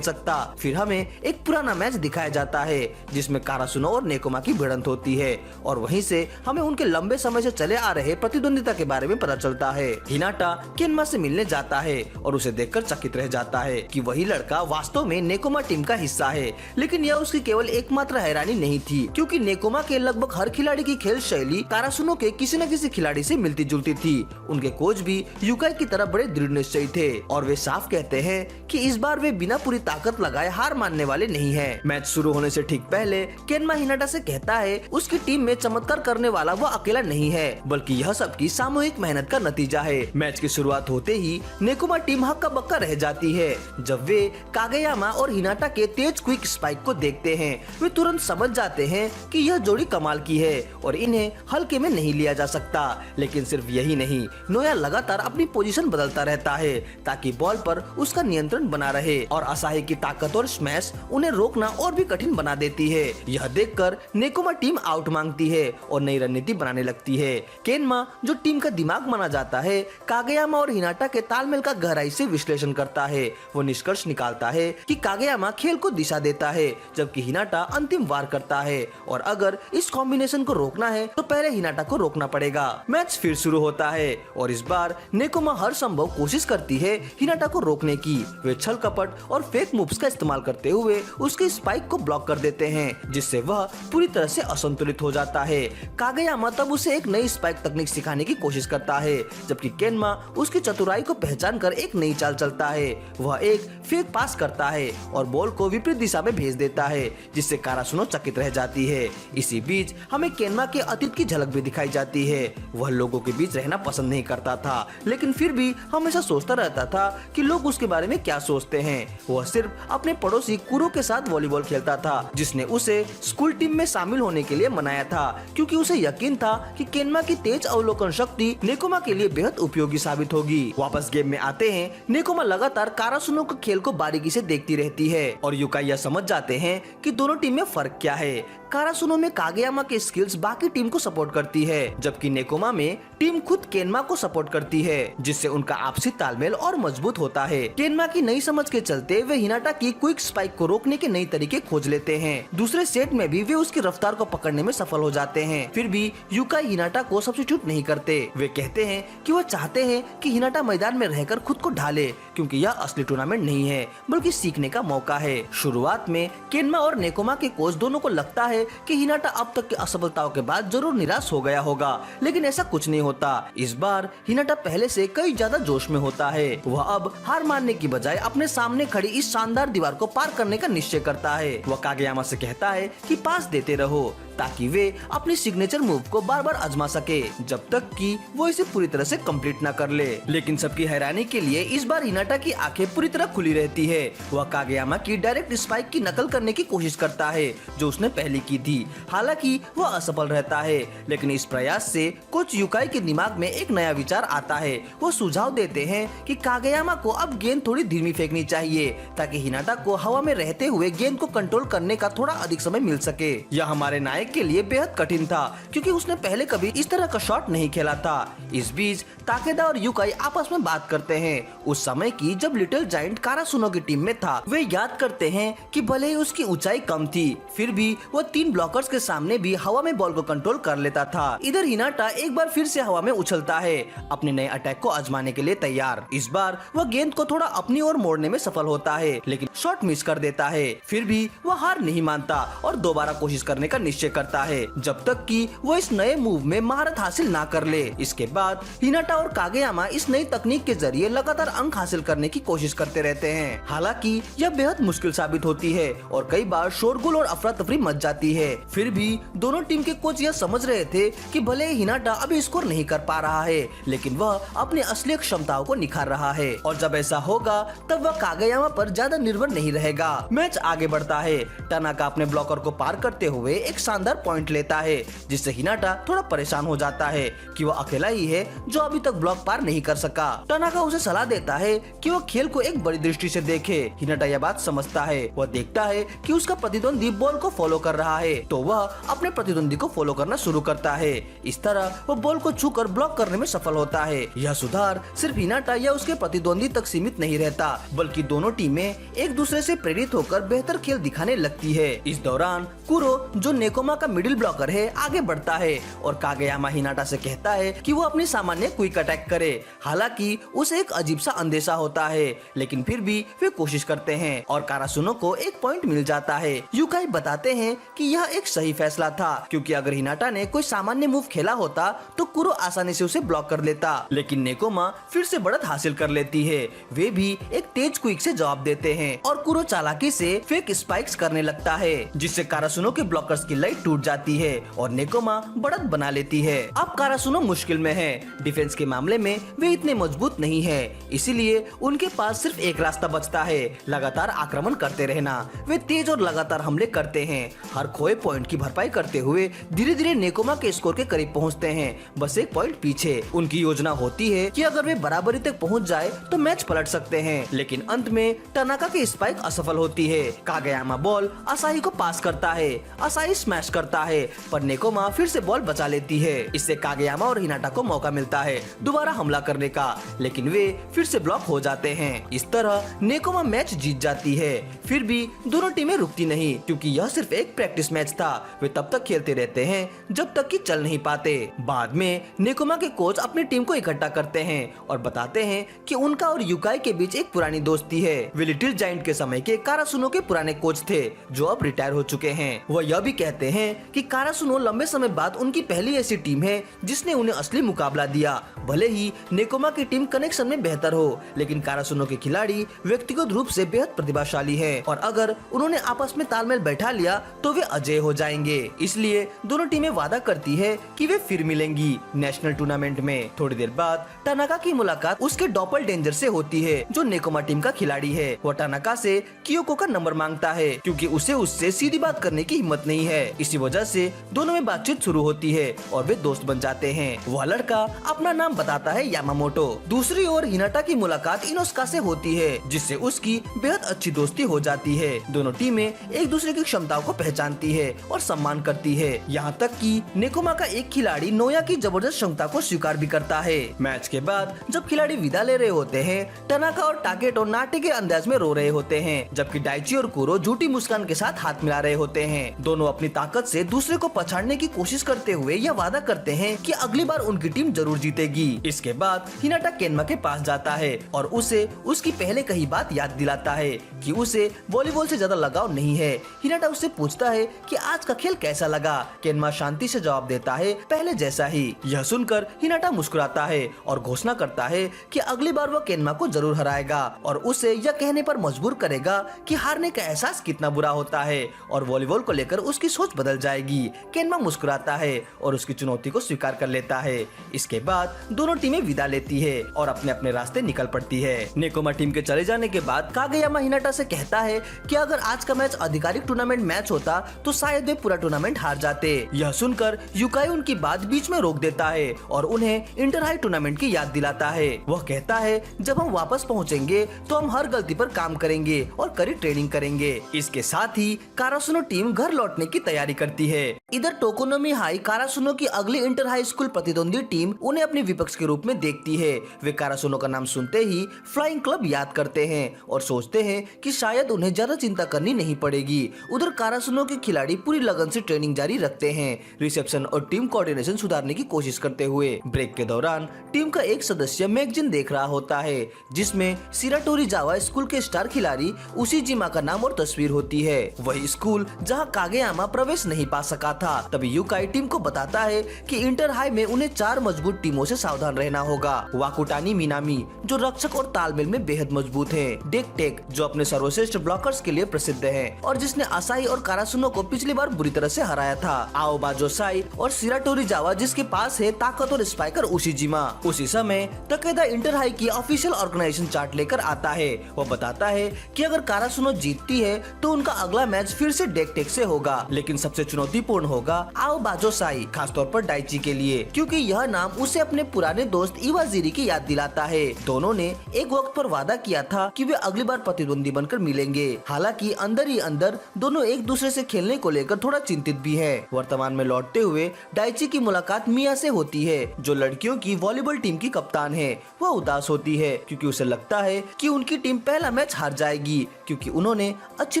सकता। फिर हमें एक पुराना मैच दिखाया जाता है जिसमें कारासुनो और नेकोमा की भिड़ंत होती है और वहीं से हमें उनके लंबे समय से चले आ रहे प्रतिद्वंदिता के बारे में पता चलता है। हिनाटा केनमा से मिलने जाता है और उसे देखकर चकित रह जाता है कि वही लड़का वास्तव में नेकोमा टीम का हिस्सा है। लेकिन यह उसकी केवल एकमात्र हैरानी नहीं थी, क्योंकि नेकोमा के लगभग हर खिलाड़ी की खेल शैली कारासुनो के किसी न किसी खिलाड़ी से मिलती जुलती थी। उनके कोच भी युकाई की तरह बड़े दृढ़ निश्चयी थे और वे साफ कहते हैं कि इस बार वे बिना पूरी ताकत लगाए हार मानने वाले नहीं हैं। मैच शुरू होने से ठीक पहले केनमा हिनाटा से कहता है उसकी टीम में चमत्कार करने वाला वो अकेला नहीं है, बल्कि यह सबकी सामूहिक मेहनत का नतीजा है। मैच की शुरुआत होते ही नेकोमा टीम हक्का बक्का रह जाती है। जब वे कागेयामा और हिनाटा के तेज क्विक स्पाइक को देखते हैं, वे तुरंत समझ जाते हैं कि यह जोड़ी कमाल की है और इन्हें हल्के में नहीं लिया जा सकता। लेकिन सिर्फ यही नहीं, नोया लगातार अपनी पोजीशन बदलता रहता है ताकि बॉल पर उसका नियंत्रण बना रहे और असाही की ताकत और स्मैश उन्हें रोकना और भी कठिन बना देती है। यह देखकर नेकोमा टीम आउट मांगती है और नई रणनीति बनाने लगती है। केनमा, जो टीम का दिमाग माना जाता है, कागेयामा और हिनाटा के तालमेल का गहराई से विश्लेषण करता है। वो निष्कर्ष निकालता है कि कागेयामा खेल को दिशा देता है जबकि हिनाटा अंतिम वार करता है और अगर इस कॉम्बिनेशन को रोकना है तो पहले हिनाटा को रोकना पड़ेगा। मैच फिर शुरू होता है और इस बार नेकोमा हर संभव कोशिश करती है हिनाटा को रोकने की। वे छल कपट और फेक मूव्स का इस्तेमाल करते हुए उसके स्पाइक को ब्लॉक कर देते हैं, जिससे वह पूरी तरह से असंतुलित हो जाता है। कागेयामा तब उसे एक नई स्पाइक तकनीक सिखाने की कोशिश करता है, जबकि केनमा उसकी चतुराई को पहचान कर एक नई चाल चलता है। वह एक फेक पास करता है और बॉल को विपरीत दिशा में भेज देता है, जिससे कारासुनो चकित रह जाती है। इसी बीच हमें केनमा के अतीत की झलक भी दिखाई जाती है। वह लोगों के बीच रहना पसंद नहीं करता था, लेकिन फिर भी हमेशा सोचता रहता था कि लोग उसके बारे में क्या सोचते हैं। वह सिर्फ अपने पड़ोसी कुरो के साथ वॉलीबॉल खेलता था, जिसने उसे स्कूल टीम में शामिल होने के लिए मनाया था, क्योंकि उसे यकीन था कि केनमा की तेज अवलोकन शक्ति नेकोमा के लिए बेहद उपयोगी साबित होगी। वापस गेम में आते हैं, नेकोमा लगातार कारासुनो के खेल को बारीकी से देखती रहती है और युकाई यह समझ जाते हैं कि दोनों टीम में फर्क क्या है। कारासुनो में कागेयामा के स्किल्स बाकी टीम को सपोर्ट करती है, जबकि नेकोमा में टीम खुद केनमा को सपोर्ट करती है, जिससे उनका आपसी तालमेल और मजबूत होता है। केनमा की नई समझ के चलते वे हिनाटा की क्विक स्पाइक को रोकने के नए तरीके खोज लेते हैं। दूसरे सेट में भी वे उसकी रफ्तार को पकड़ने में सफल हो जाते हैं। फिर भी युकाई हिनाटा को सब्स्टिट्यूट नहीं करते। वे कहते हैं कि वो चाहते हैं कि हिनाटा मैदान में रहकर खुद को ढाले, क्योंकि यह असली टूर्नामेंट नहीं है बल्कि सीखने का मौका है। शुरुआत में केनमा और नेकोमा के कोच दोनों को लगता है कि हिनाटा अब तक की असफलताओं के बाद जरूर निराश हो गया होगा, लेकिन ऐसा कुछ नहीं होता। इस बार हिनाटा पहले से कई ज्यादा जोश में होता है। वह अब हार मानने की बजाय अपने सामने खड़ी इस शानदार दीवार को पार करने का निश्चय करता है। वह कागेयामा से कहता है कि पास देते रहो ताकि वे अपनी सिग्नेचर मूव को बार बार आजमा सके, जब तक कि वो इसे पूरी तरह से कंप्लीट ना कर ले। लेकिन सबकी हैरानी के लिए इस बार हिनाटा की आंखें पूरी तरह खुली रहती है। वह कागेयामा की डायरेक्ट स्पाइक की नकल करने की कोशिश करता है जो उसने पहले की थी। हालांकि वह असफल रहता है, लेकिन इस प्रयास से कोच युकाई के दिमाग में एक नया विचार आता है। वो सुझाव देते हैं कि कागेयामा को अब गेंद थोड़ी धीमी फेंकनी चाहिए ताकि हिनाटा को हवा में रहते हुए गेंद को कंट्रोल करने का थोड़ा अधिक समय मिल सके। यह हमारे नायक के लिए बेहद कठिन था, क्योंकि उसने पहले कभी इस तरह का शॉट नहीं खेला था। इस बीच ताकेदा और युकाई आपस में बात करते हैं उस समय की जब लिटिल जायंट कारासुनो की टीम में था। वे याद करते हैं कि भले ही उसकी ऊंचाई कम थी, फिर भी वह 3 ब्लॉकर्स के सामने भी हवा में बॉल को कंट्रोल कर लेता था। इधर हिनाटा एक बार फिर से हवा में उछलता है, अपने नए अटैक को आजमाने के लिए तैयार। इस बार वह गेंद को थोड़ा अपनी ओर मोड़ने में सफल होता है, लेकिन शॉट मिस कर देता है। फिर भी वह हार नहीं मानता और दोबारा कोशिश करने का निश्चय करता है, जब तक कि वो इस नए मूव में महारत हासिल ना कर ले। इसके बाद हिनाटा और कागेयामा इस नई तकनीक के जरिए लगातार अंक हासिल करने की कोशिश करते रहते हैं। हालांकि यह बेहद मुश्किल साबित होती है और कई बार शोरगुल और अफरा तफरी मच जाती है। फिर भी दोनों टीम के कोच यह समझ रहे थे कि भले ही हिनाटा अभी स्कोर नहीं कर पा रहा है, लेकिन वह अपनी असली क्षमताओं को निखार रहा है और जब ऐसा होगा तब वह कागेयामा पर ज्यादा निर्भर नहीं रहेगा। मैच आगे बढ़ता है। टनाका अपने ब्लॉकर को पार करते हुए एक शानदार शानदार पॉइंट लेता है, जिससे हिनाटा थोड़ा परेशान हो जाता है कि वो अकेला ही है जो अभी तक ब्लॉक पार नहीं कर सका। टनाका उसे सलाह देता है कि वो खेल को एक बड़ी दृष्टि से देखे। हिनाटा यह बात समझता है। वह देखता है कि उसका प्रतिद्वंदी बॉल को फॉलो कर रहा है, तो वह अपने प्रतिद्वंदी को फॉलो करना शुरू करता है। इस तरह वो बॉल को छूकर ब्लॉक करने में सफल होता है। यह सुधार सिर्फ हिनाटा या उसके प्रतिद्वंदी तक सीमित नहीं रहता, बल्कि दोनों टीमें एक दूसरे से प्रेरित होकर बेहतर खेल दिखाने लगती है। इस दौरान कुरो, जो नेकोमा का मिडिल ब्लॉकर है, आगे बढ़ता है और कागेयामा हिनाटा से कहता है कि वो अपनी सामान्य क्विक अटैक करे। हालांकि उसे एक अजीब सा अंदेशा होता है, लेकिन फिर भी वे कोशिश करते हैं और कारासुनो को एक पॉइंट मिल जाता है। यूकाई बताते हैं कि यह एक सही फैसला था, क्योंकि अगर हिनाटा ने कोई सामान्य मूव खेला होता तो कुरो आसानी से उसे ब्लॉक कर लेता, लेकिन नेकोमा फिर से बढ़त हासिल कर लेती है। वे भी एक तेज क्विक से जवाब देते हैं और कुरो चालाकी से फेक स्पाइक्स करने लगता है, जिससे कारासुनो के ब्लॉकर्स की लाइट टूट जाती है और नेकोमा बढ़त बना लेती है। अब कारासुनो मुश्किल में है। डिफेंस के मामले में वे इतने मजबूत नहीं है, इसीलिए उनके पास सिर्फ एक रास्ता बचता है, लगातार आक्रमण करते रहना। वे तेज और लगातार हमले करते हैं, हर खोए पॉइंट की भरपाई करते हुए धीरे धीरे नेकोमा के स्कोर के करीब पहुंचते हैं, बस एक पॉइंट पीछे। उनकी योजना होती है कि अगर वे बराबरी तक पहुंच जाए तो मैच पलट सकते हैं, लेकिन अंत में टनाका की स्पाइक असफल होती है। कागेयामा बॉल असाही को पास करता है, असाही स्मैश करता है, पर नेकोमा फिर से बॉल बचा लेती है। इससे कागेयामा और हिनाटा को मौका मिलता है दोबारा हमला करने का, लेकिन वे फिर से ब्लॉक हो जाते हैं। इस तरह नेकोमा मैच जीत जाती है। फिर भी दोनों टीमें रुकती नहीं, क्योंकि यह सिर्फ एक प्रैक्टिस मैच था। वे तब तक खेलते रहते हैं जब तक कि चल नहीं पाते। बाद में नेकोमा के कोच अपनी टीम को इकट्ठा करते हैं और बताते हैं कि उनका और यूकाई के बीच एक पुरानी दोस्ती है। वे लिटिल जायंट के समय के कारासुनो के पुराने कोच थे, जो अब रिटायर हो चुके हैं। वह यह भी कहते हैं कि कारासुनो लंबे समय बाद उनकी पहली ऐसी टीम है जिसने उन्हें असली मुकाबला दिया। भले ही नेकोमा की टीम कनेक्शन में बेहतर हो, लेकिन कारासुनो के खिलाड़ी व्यक्तिगत रूप से बेहद प्रतिभाशाली हैं और अगर उन्होंने आपस में तालमेल बैठा लिया तो वे अजय हो जाएंगे। इसलिए दोनों टीमें वादा करती है कि वे फिर मिलेंगी नेशनल टूर्नामेंट में। थोड़ी देर बाद टनाका की मुलाकात उसके डॉपल डेंजर से होती है, जो नेकोमा टीम का खिलाड़ी है। वह टनाका से कियोको का नंबर मांगता है, क्योंकि उसे उससे सीधी बात करने की हिम्मत नहीं है। इसी वजह से दोनों में बातचीत शुरू होती है और वे दोस्त बन जाते हैं। वह लड़का अपना नाम बताता है यामामोटो। दूसरी ओर हिनाटा की मुलाकात इनोस्का से होती है, जिससे उसकी बेहद अच्छी दोस्ती हो जाती है। दोनों टीमें एक दूसरे की क्षमताओं को पहचानती है और सम्मान करती है, यहाँ तक कि नेकोमा का एक खिलाड़ी नोया की जबरदस्त क्षमता को स्वीकार भी करता है। मैच के बाद जब खिलाड़ी विदा ले रहे होते हैं, टनाका और टाकेटो नाटे के अंदाज में रो रहे होते हैं, जबकि डाइची और कुरो झूठी मुस्कान के साथ हाथ मिला रहे होते हैं। दोनों अपनी ताकत से दूसरे को पछाड़ने की कोशिश करते हुए यह वादा करते हैं कि अगली बार उनकी टीम जरूर जीतेगी। इसके बाद हिनाटा केनमा के पास जाता है और उसे उसकी पहले कही बात याद दिलाता है कि उसे वॉलीबॉल से ज्यादा लगाव नहीं है। हिनाटा उससे पूछता है कि आज का खेल कैसा लगा। केनमा शांति से जवाब देता है, पहले जैसा ही। यह सुनकर हिनाटा मुस्कुराता है और घोषणा करता है कि अगली बार वो केनमा को जरूर हराएगा और उसे यह कहने पर मजबूर करेगा कि हारने का एहसास कितना बुरा होता है और वॉलीबॉल को लेकर उसकी सोच बदल जाएगी। केनमा मुस्कुराता है और उसकी चुनौती को स्वीकार कर लेता है। इसके बाद दोनों टीमें विदा लेती है और अपने अपने रास्ते निकल पड़ती है। नेकोमा टीम के चले जाने के बाद कागेयामा हिनाटा से कहता है कि अगर आज का मैच आधिकारिक टूर्नामेंट मैच होता तो शायद वे पूरा टूर्नामेंट हार जाते। यह सुनकर यूकाई उनकी बात बीच में रोक देता है और उन्हें इंटर हाई टूर्नामेंट की याद दिलाता है। वह कहता है, जब हम वापस पहुंचेंगे तो हम हर गलती पर काम करेंगे और कड़ी ट्रेनिंग करेंगे। इसके साथ ही कारासुनो टीम घर लौटने की तैयारी करती है। इधर टोकोनोमी हाई कारासुनो की अगली इंटर हाई स्कूल प्रतिद्वंदी टीम उन्हें अपने विपक्ष के रूप में देखती है। वे कारासुनो का नाम सुनते ही फ्लाइंग क्लब याद करते हैं और सोचते हैं कि शायद उन्हें ज्यादा चिंता करनी नहीं पड़ेगी। उधर कारासुनो के खिलाड़ी पूरी लगन से ट्रेनिंग जारी रखते हैं, रिसेप्शन और टीम कोऑर्डिनेशन सुधारने की कोशिश करते हुए। ब्रेक के दौरान टीम का एक सदस्य मैगजीन देख रहा होता है, जिसमें सिराटोरी जावा स्कूल के स्टार खिलाड़ी उशीजिमा का नाम और तस्वीर होती है। वही स्कूल जहां कागेयामा प्रवेश नहीं पा सका था। तभी यूकाई टीम को बताता है कि इंटर हाई में उन्हें 4 मजबूत टीमों से सावधान रहना होगा। वाकुटानी मिनामी, जो रक्षक और तालमेल में बेहद मजबूत है। डेक टेक, जो अपने सर्वश्रेष्ठ ब्लॉकर्स के लिए प्रसिद्ध है और जिसने असाही और कारासुनो को पिछली बार बुरी तरह से हराया था। आओबाजो साई और सिराटोरी जावा, जिसके पास है ताकत और स्पाइकर उशीजिमा। उसी समय तकेदा इंटर हाई की ऑफिशियल ऑर्गेनाइजेशन चार्ट लेकर आता है। वो बताता है कि अगर कारासुनो जीतती है तो उनका अगला मैच फिर से डेक टेक से होगा, लेकिन सब सबसे चुनौतीपूर्ण होगा आओबाजोसाई, खासतौर पर डाइची के लिए, क्योंकि यह नाम उसे अपने पुराने दोस्त इवाजीरी की याद दिलाता है। दोनों ने एक वक्त पर वादा किया था कि वे अगली बार प्रतिद्वंदी बनकर मिलेंगे। हालांकि अंदर ही अंदर दोनों एक दूसरे से खेलने को लेकर थोड़ा चिंतित भी है। वर्तमान में लौटते हुए डाइची की मुलाकात मिया से होती है, जो लड़कियों की वॉलीबॉल टीम की कप्तान है। वह उदास होती है क्योंकि उसे लगता है कि उनकी टीम पहला मैच हार जाएगी क्योंकि उन्होंने अच्छी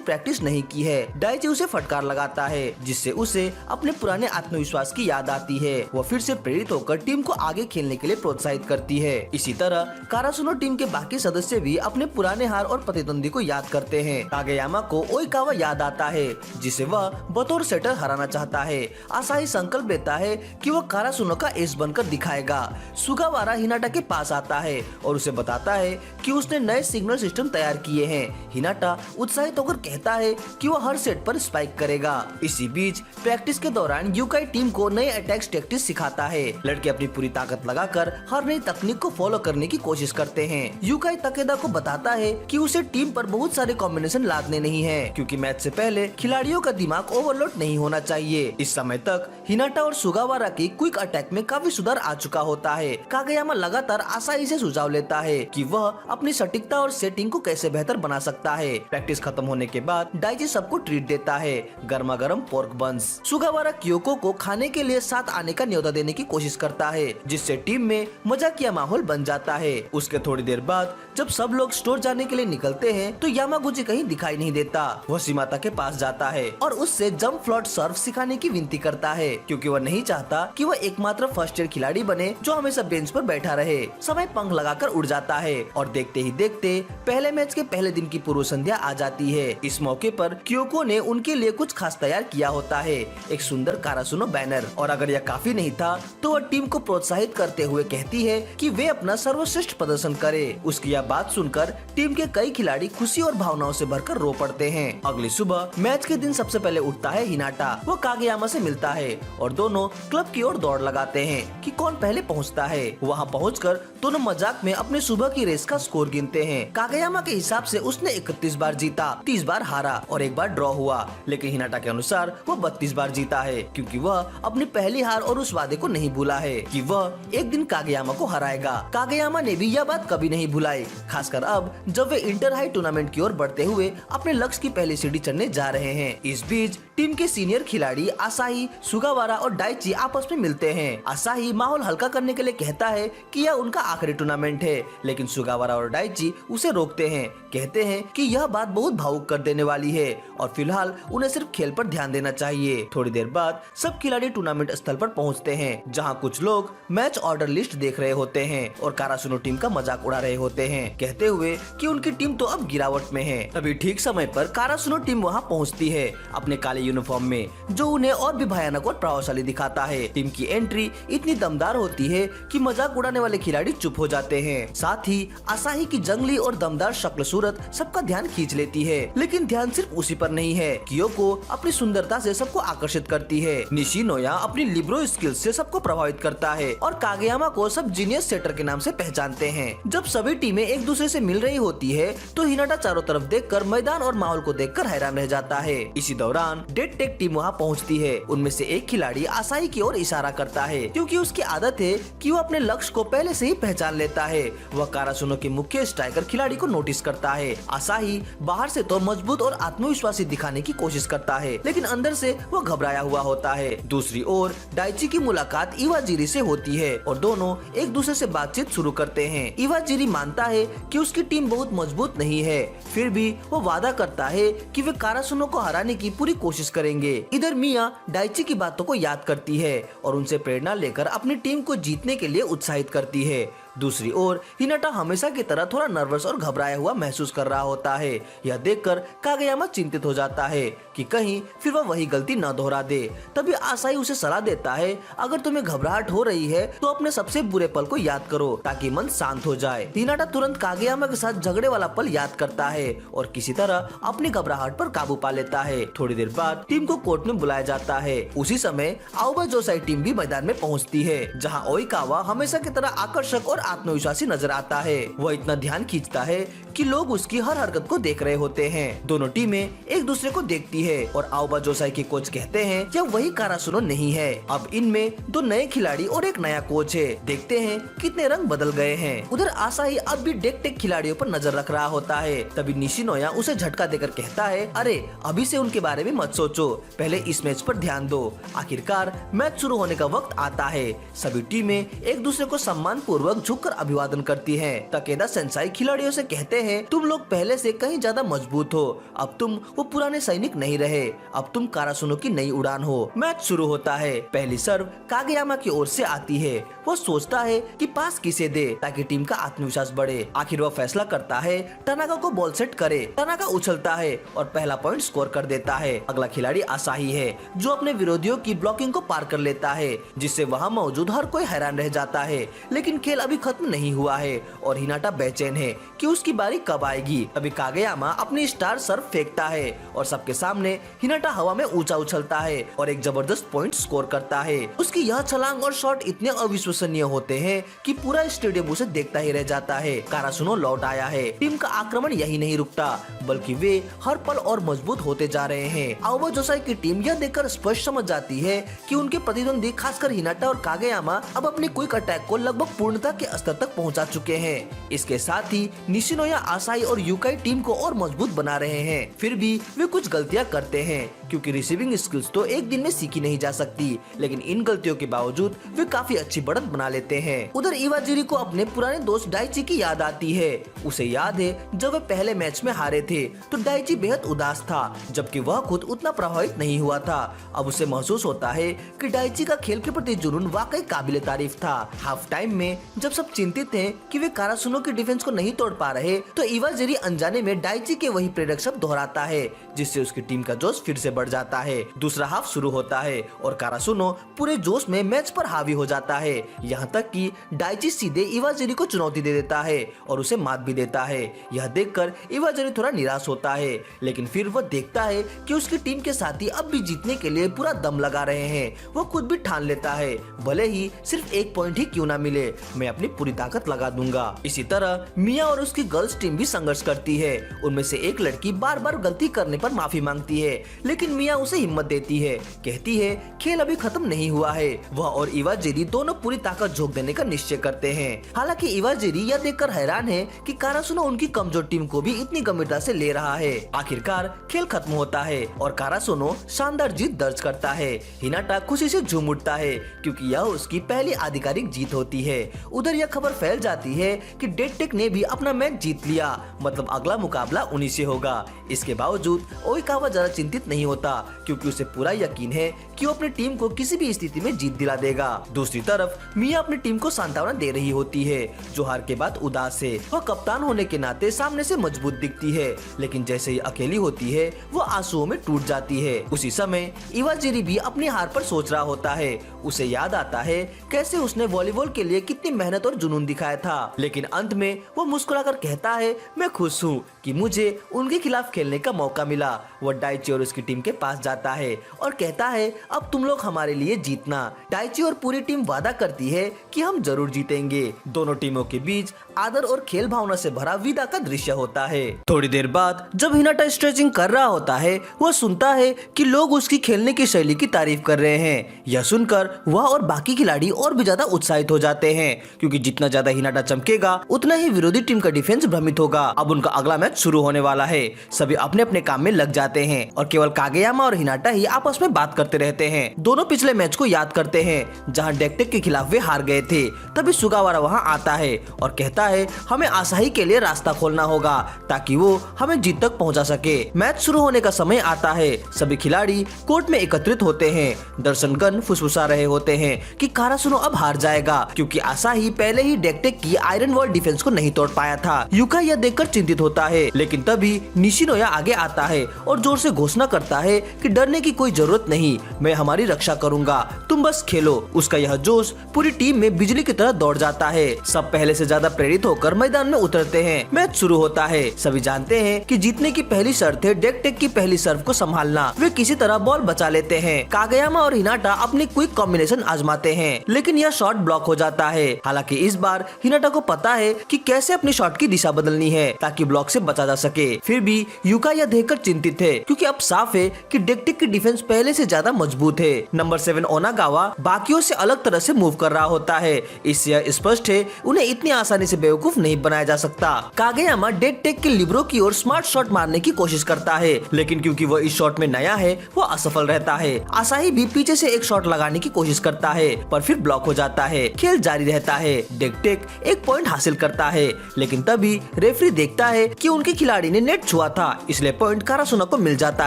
प्रैक्टिस नहीं की है। डाइची उसे फटकार लगाता है, जिससे उसे अपने पुराने आत्मविश्वास की याद आती है। वह फिर से प्रेरित होकर टीम को आगे खेलने के लिए प्रोत्साहित करती है। इसी तरह कारासुनो टीम के बाकी सदस्य भी अपने पुराने हार और प्रतिद्वंदी को याद करते हैं। कागेयामा को ओइकावा याद आता है, जिसे वह बतौर सेटर हराना चाहता है। आसाही संकल्प लेता है कि वह कारासुनो का एस बनकर दिखाएगा। सुगावारा हिनाटा के पास आता है और उसे बताता है कि उसने नए सिग्नल सिस्टम तैयार किए हैं। हिनाटा उत्साहित होकर कहता है कि वह हर सेट पर स्पाइक करेगा। इसी बीच प्रैक्टिस के दौरान यूकाई टीम को नए अटैक टैक्टिक्स सिखाता है। लड़के अपनी पूरी ताकत लगाकर हर नई तकनीक को फॉलो करने की कोशिश करते हैं। यूकाई तकेदा को बताता है कि उसे टीम पर बहुत सारे कॉम्बिनेशन लादने नहीं है, क्योंकि मैच से पहले खिलाड़ियों का दिमाग ओवरलोड नहीं होना चाहिए। इस समय तक हिनाटा और सुगावारा की क्विक अटैक में काफी सुधार आ चुका होता है। कागेयामा लगातार आसानी से सुझाव लेता है कि वह अपनी सटीकता और सेटिंग को कैसे बेहतर बना सकता है। प्रैक्टिस खत्म होने के बाद डाइची सबको ट्रीट देता है, गर्मा गर्म पोर्क बंस। सुगावारा क्योको को खाने के लिए साथ आने का न्योता देने की कोशिश करता है, जिससे टीम में मजाकिया माहौल बन जाता है। उसके थोड़ी देर बाद जब सब लोग स्टोर जाने के लिए निकलते हैं तो यामागुची कहीं दिखाई नहीं देता। वह सीमाता के पास जाता है और उससे जंप फ्लोट सर्फ सिखाने की विनती करता है, क्योंकि वह नहीं चाहता कि वह एकमात्र फर्स्ट ईयर खिलाड़ी बने जो हमेशा बेंच पर बैठा रहे। समय पंख लगाकर उड़ जाता है और देखते ही देखते पहले मैच के पहले दिन की पूर्व संध्या आ जाती है। इस मौके पर क्योको ने उनके लिए कुछ खास तैयार किया होता है, एक सुंदर कारासुनो बैनर। और अगर यह काफी नहीं था तो वह टीम को प्रोत्साहित करते हुए कहती है कि वे अपना सर्वश्रेष्ठ प्रदर्शन करे। उसकी यह बात सुनकर टीम के कई खिलाड़ी खुशी और भावनाओं से भरकर रो पड़ते हैं। अगली सुबह मैच के दिन सबसे पहले उठता है हिनाटा। वो कागेयामा से मिलता है और दोनों क्लब की ओर दौड़ लगाते हैं कि कौन पहले पहुंचता है। वहां पहुंचकर दोनों मजाक में अपने सुबह की रेस का स्कोर गिनते हैं। कागेयामा के हिसाब से उसने 31 बार जीता, 30 बार हारा और एक बार ड्रॉ हुआ, लेकिन हिनाटा के अनुसार वो 32 बार जीता है, क्योंकि वह अपनी पहली हार और उस वादे को नहीं भूला है कि वह एक दिन कागेयामा को हराएगा। कागेयामा ने भी यह बात कभी नहीं भुलाई, खासकर अब जब वे इंटर हाई टूर्नामेंट की ओर बढ़ते हुए अपने लक्ष्य की पहली सीढ़ी चढ़ने जा रहे हैं। इस बीच टीम के सीनियर खिलाड़ी आसाही, सुगावारा और डाइची आपस में मिलते हैं। आसाही माहौल हल्का करने के लिए कहता है कि यह उनका आखिरी टूर्नामेंट है, लेकिन सुगावारा और डाइची उसे रोकते हैं, कहते हैं कि यह बात बहुत भावुक कर देने वाली है और फिलहाल उन्हें सिर्फ खेल पर ध्यान देना चाहिए। थोड़ी देर बाद सब खिलाड़ी टूर्नामेंट स्थल पर पहुंचते हैं, जहां कुछ लोग मैच ऑर्डर लिस्ट देख रहे होते हैं और कारासुनो टीम का मजाक उड़ा रहे होते हैं, कहते हुए कि उनकी टीम तो अब गिरावट में है। तभी ठीक समय पर कारासुनो टीम वहां पहुंचती है अपने काले यूनिफॉर्म में, जो उन्हें और भी भयानक और प्रभावशाली दिखाता है। टीम की एंट्री इतनी दमदार होती है कि मजाक उड़ाने वाले खिलाड़ी चुप हो जाते हैं। साथ ही आसाही की जंगली और दमदार शक्ल सूरत सबका ध्यान खींच लेती है, लेकिन ध्यान सिर्फ उसी पर नहीं है। क्योको अपनी सुंदरता से सबको आकर्षित करती है, निशिनोया अपनी लिब्रो स्किल्स से सबको प्रभावित करता है और कागेयामा को सब जीनियस सेटर के नाम से पहचानते हैं। जब सभी टीमें एक दूसरे से मिल रही होती है तो हिनाटा चारों तरफ देखकर मैदान और माहौल को देखकर हैरान रह जाता है। इसी दौरान डेड टेक टीम वहाँ पहुँचती है। उनमें से एक खिलाड़ी आसाही की ओर इशारा करता है, क्योंकि उसकी आदत है कि वो अपने लक्ष्य को पहले से ही पहचान लेता है। वह कारासुनो के मुख्य स्ट्राइकर खिलाड़ी को नोटिस करता है। आसाही बाहर से तो मजबूत और आत्मविश्वासी दिखाने की कोशिश करता है, लेकिन अंदर से वो घबराया हुआ होता है। दूसरी ओर डाइची की मुलाकात इवाजीरी से होती है और दोनों एक दूसरे से बातचीत शुरू करते हैं। इवाजीरी मानता है कि उसकी टीम बहुत मजबूत नहीं है, फिर भी वो वादा करता है कि वे कारासुनो को हराने की पूरी कोशिश करेंगे। इधर मिया डाइची की बातों को याद करती है और उनसे प्रेरणा लेकर अपनी टीम को जीतने के लिए उत्साहित करती है। दूसरी ओर हिनाटा हमेशा की तरह थोड़ा नर्वस और घबराया हुआ महसूस कर रहा होता है। यह देखकर कागेयामा चिंतित हो जाता है कि कहीं फिर वह वही गलती न दोहरा दे। तभी आसाही उसे सलाह देता है, अगर तुम्हें घबराहट हो रही है तो अपने सबसे बुरे पल को याद करो ताकि मन शांत हो जाए। हिनाटा तुरंत कागेयामा के साथ झगड़े वाला पल याद करता है और किसी तरह अपनी घबराहट पर काबू पा लेता है। थोड़ी देर बाद टीम को कोर्ट में बुलाया जाता है। उसी समय आओबाजोसाई टीम भी मैदान में पहुँचती है, जहाँ ओइकावा हमेशा की तरह आकर्षक और आत्मविश्वासी नजर आता है। वह इतना ध्यान खींचता है कि लोग उसकी हर हरकत को देख रहे होते हैं। दोनों टीमें एक दूसरे को देखती है और आओबा जोसाई के कोच कहते हैं यह वही कारासुनो नहीं है, अब इनमें दो नए खिलाड़ी और एक नया कोच है, देखते हैं कितने रंग बदल गए हैं। उधर आसाही अब भी डेक टेक खिलाड़ियों पर नजर रख रहा होता है। तभी निशिनोया उसे झटका देकर कहता है, अरे अभी से उनके बारे में मत सोचो, पहले इस मैच पर ध्यान दो। आखिरकार मैच शुरू होने का वक्त आता है। सभी टीमें एक दूसरे को सम्मान पूर्वक झुककर अभिवादन करती हैं। तकेदा सेंसाई खिलाड़ियों से कहते हैं, तुम लोग पहले से कहीं ज्यादा मजबूत हो, अब तुम वो पुराने सैनिक नहीं रहे, अब तुम कारासुनो की नई उड़ान हो। मैच शुरू होता है। पहली सर्व कागेयामा की ओर से आती है। वो सोचता है कि पास किसे दे ताकि टीम का आत्मविश्वास बढ़े। आखिर वह फैसला करता है टनाका को बॉल सेट करे। टनाका उछलता है और पहला पॉइंट स्कोर कर देता है। अगला खिलाड़ी आसाही है जो अपने विरोधियों की ब्लॉकिंग को पार कर लेता है, जिससे वहाँ मौजूद हर कोई हैरान रह जाता है। लेकिन खेल अभी खत्म नहीं हुआ है और हिनाटा बेचैन है कि उसकी बारी कब आएगी। अभी कागेयामा अपनी स्टार सर्व फेंकता है और सबके सामने हिनाटा हवा में ऊंचा उछलता है और एक जबरदस्त पॉइंट स्कोर करता है। उसकी यह छलांग और शॉट इतने अविश्वसनीय होते हैं कि पूरा स्टेडियम उसे देखता ही रह जाता है। कारासुनो लौट आया है। टीम का आक्रमण यही नहीं रुकता, बल्कि वे हर पल और मजबूत होते जा रहे हैं। आओबा जोसाई की टीम यह देखकर स्पष्ट समझ जाती है कि उनके प्रतिद्वंदी खासकर हिनाटा और कागेयामा अब अपने क्विक अटैक को लगभग पूर्णता के स्तर तक पहुंचा चुके हैं। इसके साथ ही निशिनोया, आसाही और यूकाई टीम को और मजबूत बना रहे हैं। फिर भी वे कुछ गलतियां करते हैं क्योंकि रिसीविंग स्किल्स तो एक दिन में सीखी नहीं जा सकती, लेकिन इन गलतियों के बावजूद वे काफी अच्छी बढ़त बना लेते हैं। उधर इवाजिरी को अपने पुराने दोस्त डाइची की याद आती है। उसे याद है जब वे पहले मैच में हारे थे तो डाइची बेहद उदास था, जबकि वह खुद उतना प्रभावित नहीं हुआ था। अब उसे महसूस होता है कि डाइची का खेल के प्रति जुनून वाकई काबिले तारीफ था। हाफ टाइम में जब सब चिंतित थे कि वे कारासुनो की डिफेंस को नहीं तोड़ पा रहे, तो इवाजिरी अनजाने में डाइची के वही प्रेरक शब्द दोहराता है, जिससे उसकी टीम का जोश फिर से बढ़ जाता है। दूसरा हाफ शुरू होता है और कारासुनो पूरे जोश में मैच पर हावी हो जाता है, यहाँ तक कि डाइची सीधे इवाजिरी को चुनौती दे देता है और उसे मात भी देता है। यह देखकर इवाजिरी थोड़ा निराश होता है, लेकिन फिर वह देखता है कि उसकी टीम के साथी अब भी जीतने के लिए पूरा दम लगा रहे हैं। वह खुद भी ठान लेता है, भले ही सिर्फ एक पॉइंट ही क्यों ना मिले, मैं अपनी पूरी ताकत लगा दूंगा। इसी तरह मिया और उसकी गर्ल्स टीम भी संघर्ष करती है। उनमें से एक लड़की बार बार गलती करने पर माफी मांगती है, लेकिन मिया उसे हिम्मत देती है, कहती है खेल अभी खत्म नहीं हुआ है। वह और इवाजिरी दोनों पूरी ताकत झोंक देने का निश्चय करते हैं। हालांकि इवाजिरी यह देखकर हैरान है कि कारासुनो उनकी कमजोर टीम को भी इतनी गंभीरता से ले रहा है। आखिरकार खेल खत्म होता है और कारासुनो शानदार जीत दर्ज करता है। हिनाटा खुशी से झूम उठता है क्योंकि यह उसकी पहली आधिकारिक जीत होती है। उधर यह खबर फैल जाती है कि डेक टेक ने भी अपना मैच जीत लिया, मतलब अगला मुकाबला उन्हीं से होगा। इसके बावजूद ओइकावा ज्यादा चिंतित नहीं होता क्योंकि उसे पूरा यकीन है कि वो अपनी टीम को किसी भी स्थिति में जीत दिला देगा। दूसरी तरफ मिया अपनी टीम को सांत्वना दे रही होती है, जो हार के बाद उदास है। वह कप्तान होने के नाते सामने से मजबूत दिखती है, लेकिन जैसे ही अकेली होती है वो आंसुओं में टूट जाती है। उसी समय इवाजिरी भी अपनी हार पर सोच रहा होता है। उसे याद आता है कैसे उसने वॉलीबॉल के लिए कितनी मेहनत और जुनून दिखाया था, लेकिन अंत में वो मुस्कुराकर कहता है मैं खुश हूँ कि मुझे उनके खिलाफ खेलने का मौका मिला। वो डाइची और उसकी टीम के पास जाता है और कहता है अब तुम लोग हमारे लिए जीतना। डाइची और पूरी टीम वादा करती है कि हम जरूर जीतेंगे। दोनों टीमों के बीच आदर और खेल भावना से भरा विदा का दृश्य होता है। थोड़ी देर बाद जब हिनाटा स्ट्रेचिंग कर रहा होता है, वह सुनता है कि लोग उसकी खेलने की शैली की तारीफ कर रहे हैं। यह सुनकर वह और बाकी खिलाड़ी और भी ज्यादा उत्साहित हो जाते हैं क्योंकि जितना ज्यादा हिनाटा चमकेगा उतना ही विरोधी टीम का डिफेंस भ्रमित होगा। अब उनका अगला मैच शुरू होने वाला है। सभी अपने अपने काम में लग जाते हैं और केवल कागेयामा और हिनाटा ही आपस में बात करते रहते हैं। दोनों पिछले मैच को याद करते हैं जहां डेक टेक के खिलाफ वे हार गए थे। तभी सुगावारा वहां आता है और कहता है हमें आसाही के लिए रास्ता खोलना होगा ताकि वो हमें जीत तक पहुंचा सके। मैच शुरू होने का समय आता है। सभी खिलाड़ी कोर्ट में एकत्रित होते हैं। दर्शकगण फुसफुसा रहे होते हैं कि कारासुनो अब हार जाएगा क्योंकि आसाही पहले ही डेक टेक की आयरन वॉल डिफेंस को नहीं तोड़ पाया था। यूका यह देखकर चिंतित होता है, लेकिन तभी निशिनोया आगे आता है और जोर से घोषणा करता है कि डरने की कोई जरूरत नहीं, मैं हमारी रक्षा करूंगा, तुम बस खेलो। उसका यह जोश पूरी टीम में बिजली की तरह दौड़ जाता है। सब पहले से ज्यादा प्रेरित होकर मैदान में उतरते हैं। मैच शुरू होता है। सभी जानते हैं कि जीतने की पहली शर्त है डेक टेक की पहली सर्व को संभालना। वे किसी तरह बॉल बचा लेते हैं। कागेयामा और हिनाटा अपनी क्विक कॉम्बिनेशन आजमाते हैं, लेकिन यह शॉट ब्लॉक हो जाता है। हालांकि इस बार हिनाटा को पता है कि कैसे अपनी शॉट की दिशा बदलनी बदलनी है ताकि ब्लॉक से बचा जा सके। फिर भी यूका यह देखकर चिंतित है क्योंकि अब साफ है कि डेक्टिक की डिफेंस पहले से ज्यादा मजबूत है। नंबर 7 ओनागावा बाकियों से अलग तरह से मूव कर रहा होता है। इससे यह स्पष्ट है उन्हें इतनी आसानी से बेवकूफ नहीं बनाया जा सकता। कागेयामा डेड टेक के लिब्रो की ओर स्मार्ट शॉट मारने की कोशिश करता है, लेकिन क्योंकि वह इस शॉट में नया है वो असफल रहता है। आसाही भी पीछे से एक शॉट लगाने की कोशिश करता है पर फिर ब्लॉक हो जाता है। खेल जारी रहता है। डेड टेक एक पॉइंट हासिल करता है, लेकिन तभी रेफरी देखता है कि उनके खिलाड़ी ने नेट छुआ था, इसलिए पॉइंट कारासुनो को मिल जाता